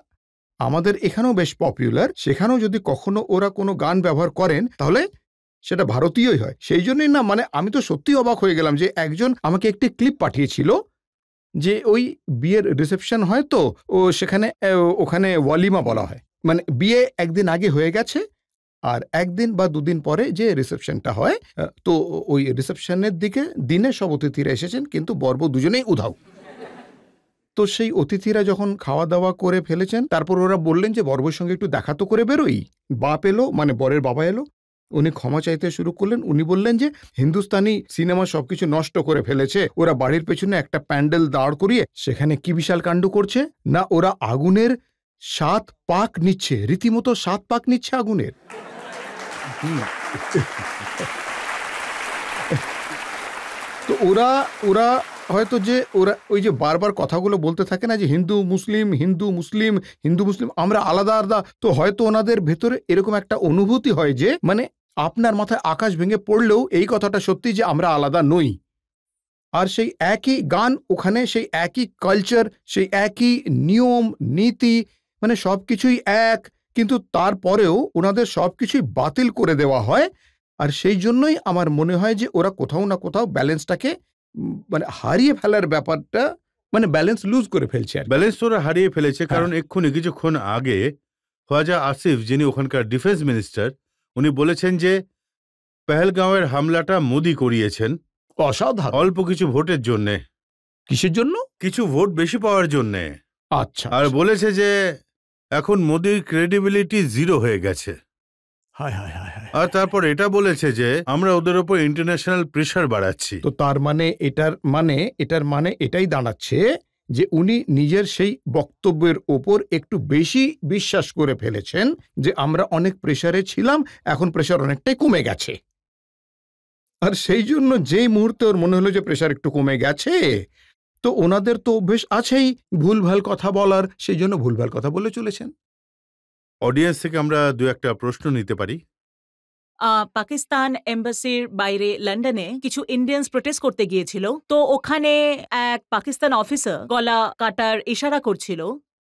আমাদের এখানেও বেশ পপুলার, সেখানেও যদি কখনো ওরা কোনো গান ব্যবহার করেন তাহলে সেটা ভারতীয়ই হয়। সেই জন্যই না, মানে আমি তো সত্যি অবাক হয়ে গেলাম যে একজন আমাকে একটি ক্লিপ পাঠিয়েছিল যে ওই বিয়ের রিসেপশন হয় তো ও সেখানে ওখানে ওয়ালিমা বলা হয়, মানে বিয়ে একদিন আগে হয়ে গেছে আর একদিন বা দুদিন পরে যে রিসেপশনটা হয়, তো ওই রিসেপশনের দিনে সব অতিথিরা এসেছেন কিন্তু বরবউ দুজনেই উধাও। তো সেই অতিথিরা যখন খাওয়া দাওয়া করে ফেলেছেন, তারপর ওরা বললেন যে বরবউর সঙ্গে একটু দেখা তো করে বেরোই। বাপ এলো, মানে বরের বাবা এলো, উনি ক্ষমা চাইতে শুরু করলেন। উনি বললেন যে হিন্দুস্তানি সিনেমা সবকিছু নষ্ট করে ফেলেছে, ওরা বাড়ির পেছনে একটা প্যান্ডেল দাঁড় করিয়ে সেখানে কি বিশাল কাণ্ড করছে না, ওরা আগুনের 7 পাক নিচ্ছে, রীতিমতো 7 পাক নিচ্ছে আগুনের। তো ওরা হয়তো যে ওরা ওই যে বারবার কথাগুলো বলতে থাকে না যে হিন্দু মুসলিম হিন্দু মুসলিম হিন্দু মুসলিম, আমরা আলাদা আলাদা, তো হয়তো ওনাদের ভেতরে এরকম একটা অনুভূতি হয় যে মানে আপনার মাথায় আকাশ ভেঙে পড়লেও এই কথাটা সত্যি যে আমরা আলাদা নই। আর সেই একই গান ওখানে, সেই একই কালচার, সেই একই নিয়ম নীতি, মানে সব কিছুই এক, কিন্তু তারপরেও ওনাদের সব কিছুই বাতিল করে দেওয়া হয়। আর সেই জন্যই আমার মনে হয় যে ওরা কোথাও না কোথাও ব্যালেন্সটাকে মানে হারিয়ে ফেলার ব্যাপারটা, মানে ব্যালেন্স লুজ করে ফেলছে। ব্যালেন্স ওরা হারিয়ে ফেলেছে, কারণ এক্ষুনি কিছুক্ষণ আগে খোয়াজা আসিফ, যিনি ওখানকার ডিফেন্স মিনিস্টার, উনি বলেছেন যে পেহেলগাঁওয়ের হামলাটা মোদি করিয়েছেন অসাধারণ, অল্প কিছু ভোটের জন্যে। কিসের জন্য? কিছু ভোট বেশি পাওয়ার জন্যে। আচ্ছা। আর বলেছে যে এখন মোদির ক্রেডিবিলিটি 0 হয়ে গেছে। আর তারপর এটা বলেছে যে আমরা ওদের ওপর ইন্টারন্যাশনাল প্রেশার বাড়াচ্ছি। তো তার মানে এটার মানে এটাই দাঁড়াচ্ছে যে উনি নিজের সেই বক্তব্যের ওপর একটু বেশি বিশ্বাস করে ফেলেছেন যে আমরা অনেক প্রেশারে ছিলাম, এখন প্রেশার অনেকটাই কমে গেছে। আর সেই জন্য যেই মুহূর্তে ওর মনে হলো যে প্রেশার একটু কমে গেছে, তো ওনাদের তো অভ্যেস আছেই ভুলভাল কথা বলার, সেই জন্য ভুলভাল কথা বলে চলেছেন। অডিয়েন্স থেকে আমরা 2-1টা প্রশ্ন নিতে পারি। পাকিস্তান এম্বাসির বাইরে লন্ডনে কিছু ইন্ডিয়ানস প্রোটেস্ট করতে গিয়েছিল, তো ওখানে এক পাকিস্তান অফিসার গলা কাটার ইশারা করছিল।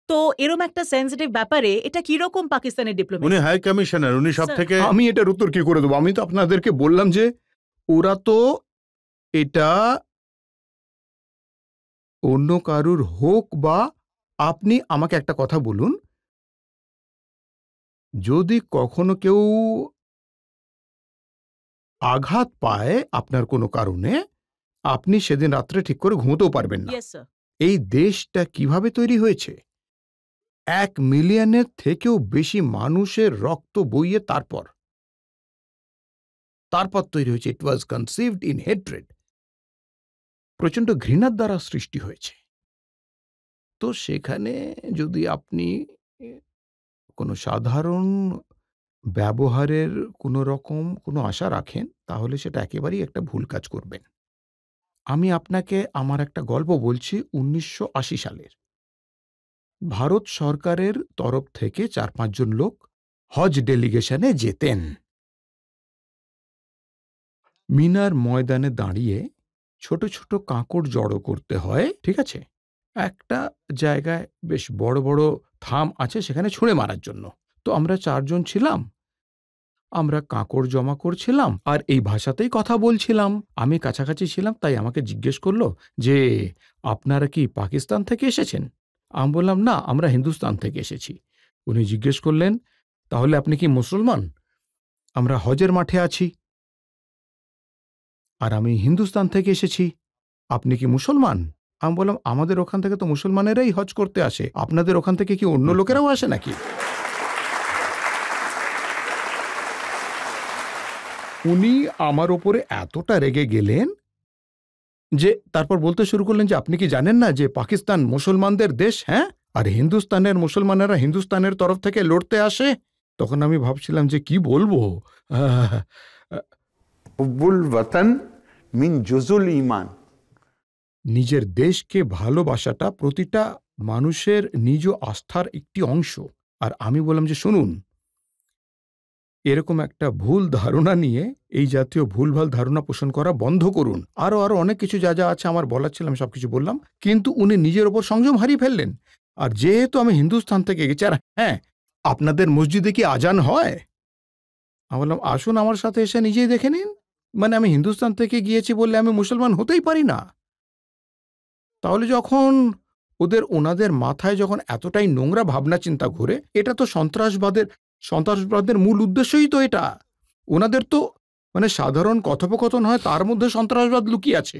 তো এরকম একটা সেন্সিটিভ ব্যাপারে এটা কিরকম পাকিস্তানের ডিপ্লোমেসি? উনি হাই কমিশনার, উনি সব থেকে। আমি এটার উত্তর কি করে দেবো? আমি তো আপনাদেরকে বললাম যে ওরা তো এটা অন্য কারুর হোক বা আপনি আমাকে একটা কথা বলুন, যদি কখনো কেউ আঘাত পায় আপনার কোনো কারণে, আপনি সেদিন রাত্রে ঠিক করে ঘুমোতেও পারবেন না। এই দেশটা কিভাবে তৈরি হয়েছে? 1 মিলিয়নের থেকেও বেশি মানুষের রক্ত বইয়ে তারপর তৈরি হয়েছে। ইট ওয়াজ কনসিভড ইন হেট্রেড, প্রচন্ড ঘৃণার দ্বারা সৃষ্টি হয়েছে। তো সেখানে যদি আপনি কোনো সাধারণ ব্যবহারের কোনো রকম কোনো আশা রাখেন, তাহলে সেটা একেবারেই একটা ভুল কাজ করবেন। আমি আপনাকে আমার একটা গল্প বলছি। 1980 সালের ভারত সরকারের তরফ থেকে 4-5 জন লোক হজ ডেলিগেশনে যেতেন। মিনার ময়দানে দাঁড়িয়ে ছোট ছোট কাঁকড় জড়ো করতে হয়, ঠিক আছে? একটা জায়গায় বেশ বড় বড় থাম আছে, সেখানে ছুঁড়ে মারার জন্য। তো আমরা 4 জন ছিলাম, আমরা কাঁকড় জমা করছিলাম আর এই ভাষাতেই কথা বলছিলাম। আমি কাছাকাছি ছিলাম, তাই আমাকে জিজ্ঞেস করলো যে আপনারা কি পাকিস্তান থেকে এসেছেন? আমি বললাম না, আমরা হিন্দুস্তান থেকে এসেছি। উনি জিজ্ঞেস করলেন তাহলে আপনি কি মুসলমান? আমরা হজের মাঠে আছি। আর আমি হিন্দুস্তান থেকে এসেছি, আপনি কি মুসলমান? আমি বললাম আমাদের ওখান থেকে তো মুসলমানেরাই হজ করতে আসে, আপনাদের ওখান থেকে কি অন্য লোকেরাও আসে নাকি? উনি আমার ওপরে এতটা রেগে গেলেন যে তারপর বলতে শুরু করলেন যে আপনি কি জানেন না যে পাকিস্তান মুসলমানদের দেশ, হ্যাঁ, আর হিন্দুস্তানের মুসলমানেরা হিন্দুস্তানের তরফ থেকে লড়তে আসে। তখন আমি ভাবছিলাম যে কি বলবো। হুব্বুল ওয়াতান মিন জুজুল ঈমান। নিজের দেশকে ভালোবাসাটা প্রতিটা মানুষের নিজ আস্থার একটি অংশ। আর আমি বললাম যে শুনুন, এরকম একটা ভুল ধারণা নিয়ে এই জাতীয় ভুলভাল ধারণা পোষণ করা বন্ধ করুন। আরো অনেক কিছু যা যা আছে আমার বলার ছিল আমি সবকিছু বললাম, কিন্তু উনি নিজের ওপর সংযম হারিয়ে ফেললেন। আর যেহেতু আমি হিন্দুস্তান থেকে গেছি, আর হ্যাঁ, আপনাদের মসজিদে কি আজান হয়? আমি বললাম আসুন আমার সাথে এসে নিজেই দেখে নিন। মানে আমি হিন্দুস্তান থেকে গিয়েছি বললে আমি মুসলমান হতেই পারি না? তাহলে যখন ওনাদের মাথায় যখন এতটাই নোংরা ভাবনা চিন্তা ঘুরে, এটা তো সন্ত্রাসবাদের মূল উদ্দেশ্যই তো এটা। ওনাদের তো মানে সাধারণ কথোপকথন হয়, তার মধ্যে সন্ত্রাসবাদ লুকিয়ে আছে।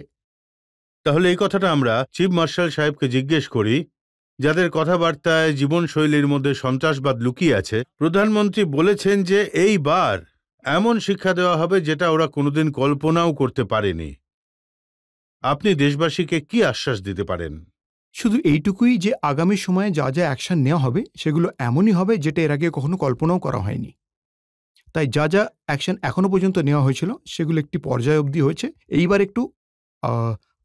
তাহলে এই কথাটা আমরা চিফ মার্শাল সাহেবকে জিজ্ঞেস করি, যাদের কথাবার্তায় জীবনশৈলীর মধ্যে সন্ত্রাসবাদ লুকিয়ে আছে। প্রধানমন্ত্রী বলেছেন যে এইবার এমন শিক্ষা দেওয়া হবে যেটা ওরা কোনোদিন কল্পনাও করতে পারেনি। আপনি দেশবাসীকে কি আশ্বাস দিতে পারেন? শুধু এইটুকুই যে আগামী সময়ে যা যা অ্যাকশন নেওয়া হবে সেগুলো এমনই হবে যেটা এর আগে কখনো কল্পনাও করা হয়নি। তাই যা যা অ্যাকশন এখনো পর্যন্ত নেওয়া হয়েছিল সেগুলো একটি পর্যায় অবধি হয়েছে। এইবার একটু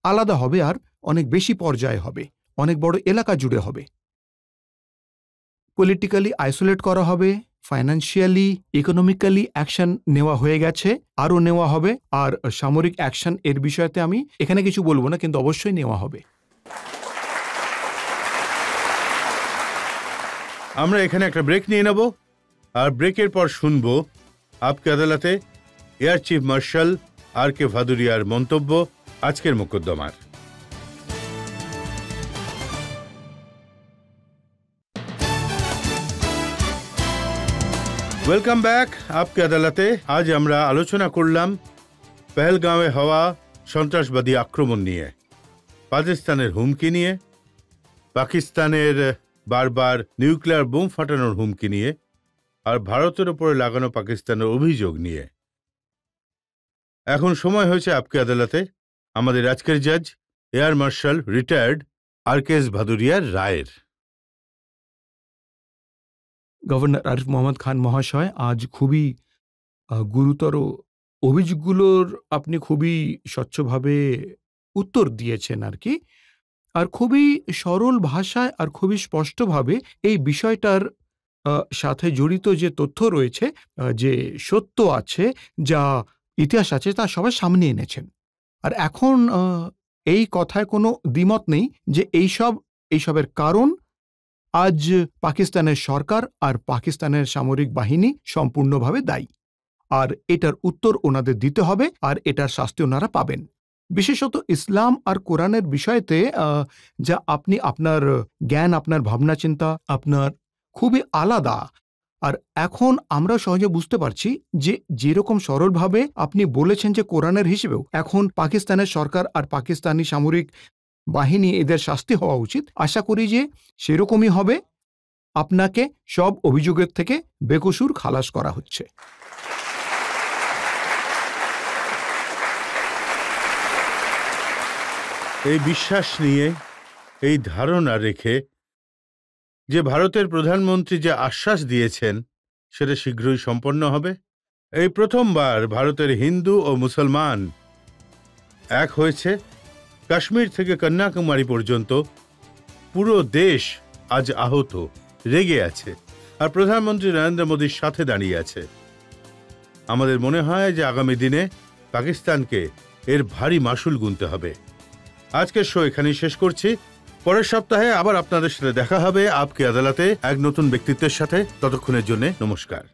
আলাদা হবে, আর অনেক বেশি পর্যায়ে হবে, অনেক বড় এলাকা জুড়ে হবে। পলিটিক্যালি আইসোলেট করা হবে, ফাইন্যান্সিয়ালি ইকোনমিক্যালি অ্যাকশন নেওয়া হয়ে গেছে, আরও নেওয়া হবে। আর সামরিক অ্যাকশন এর বিষয়তে আমি এখানে কিছু বলবো না, কিন্তু অবশ্যই নেওয়া হবে। আমরা এখানে একটা ব্রেক নিয়ে নেব, আর ব্রেকের পর শুনব আপকে আদালতে এয়ার চিফ মার্শাল RK ভাদুরিয়ার মন্তব্য আজকের মোকদ্দমার। ওয়েলকাম ব্যাক আপকে আদালতে। আজ আমরা আলোচনা করলাম পেহেলগাঁওয়ে হওয়া সন্ত্রাসবাদী আক্রমণ নিয়ে, পাকিস্তানের হুমকি নিয়ে, পাকিস্তানের বারবার নিউক্লিয়ার বোম ফাটানোর হুমকি নিয়ে, আর ভারতের ওপরে লাগানো পাকিস্তানের অভিযোগ নিয়ে। এখন সময় হয়েছে আপকে আদালতে আমাদের আজকের জাজ এয়ার মার্শাল রিটায়ার্ড RK ভাদুরিয়ার রায়ের। গভর্নর আরিফ মোহাম্মদ খান মহাশয়, আজ খুবই গুরুতর অভিযোগগুলোর আপনি খুবই স্বচ্ছভাবে উত্তর দিয়েছেন আর কি, আর খুবই সরল ভাষায় আর খুবই স্পষ্টভাবে এই বিষয়টার সাথে জড়িত যে তথ্য রয়েছে, যে সত্য আছে, যা ইতিহাস আছে, তা সবার সামনে এনেছেন। আর এখন এই কথায় কোনো দ্বিমত নেই যে এইসবের কারণ আজ পাকিস্তানের সরকার আর পাকিস্তানের সামরিক বাহিনী সম্পূর্ণভাবে দায়ী। আর এটার উত্তর ওনাদের দিতে হবে, আর এটার শাস্তি ওনারা পাবেন। বিশেষত ইসলাম আর কোরআনের বিষয়তে যা আপনি আপনার জ্ঞান, আপনার ভাবনা চিন্তা আপনার খুবই আলাদা। আর এখন আমরা সহজে বুঝতে পারছি যে যেরকম সরলভাবে আপনি বলেছেন যে কোরআনের হিসেবেও এখন পাকিস্তানের সরকার আর পাকিস্তানি সামরিক বাহিনী এদের শাস্তি হওয়া উচিত। আশা করি যে সেরকমই হবে। আপনাকে সব অভিযোগের থেকে বেকসুর খালাস করা হচ্ছে। এই বিশ্বাস নিয়ে, এই ধারণা রেখে যে ভারতের প্রধানমন্ত্রী যে আশ্বাস দিয়েছেন সেটা শীঘ্রই সম্পন্ন হবে। এই প্রথমবার ভারতের হিন্দু ও মুসলমান এক হয়েছে। কাশ্মীর থেকে কন্যাকুমারী পর্যন্ত পুরো দেশ আজ আহত, রেগে আছে, আর প্রধানমন্ত্রী নরেন্দ্র মোদীর সাথে দাঁড়িয়ে আছে। আমাদের মনে হয় যে আগামী দিনে পাকিস্তানকে এর ভারী মাসুল গুনতে হবে। আজকের শো এখানেই শেষ করছি। পরের সপ্তাহে আবার আপনাদের সাথে দেখা হবে আপকে আদালতে এক নতুন ব্যক্তিত্বের সাথে। ততক্ষণের জন্য নমস্কার।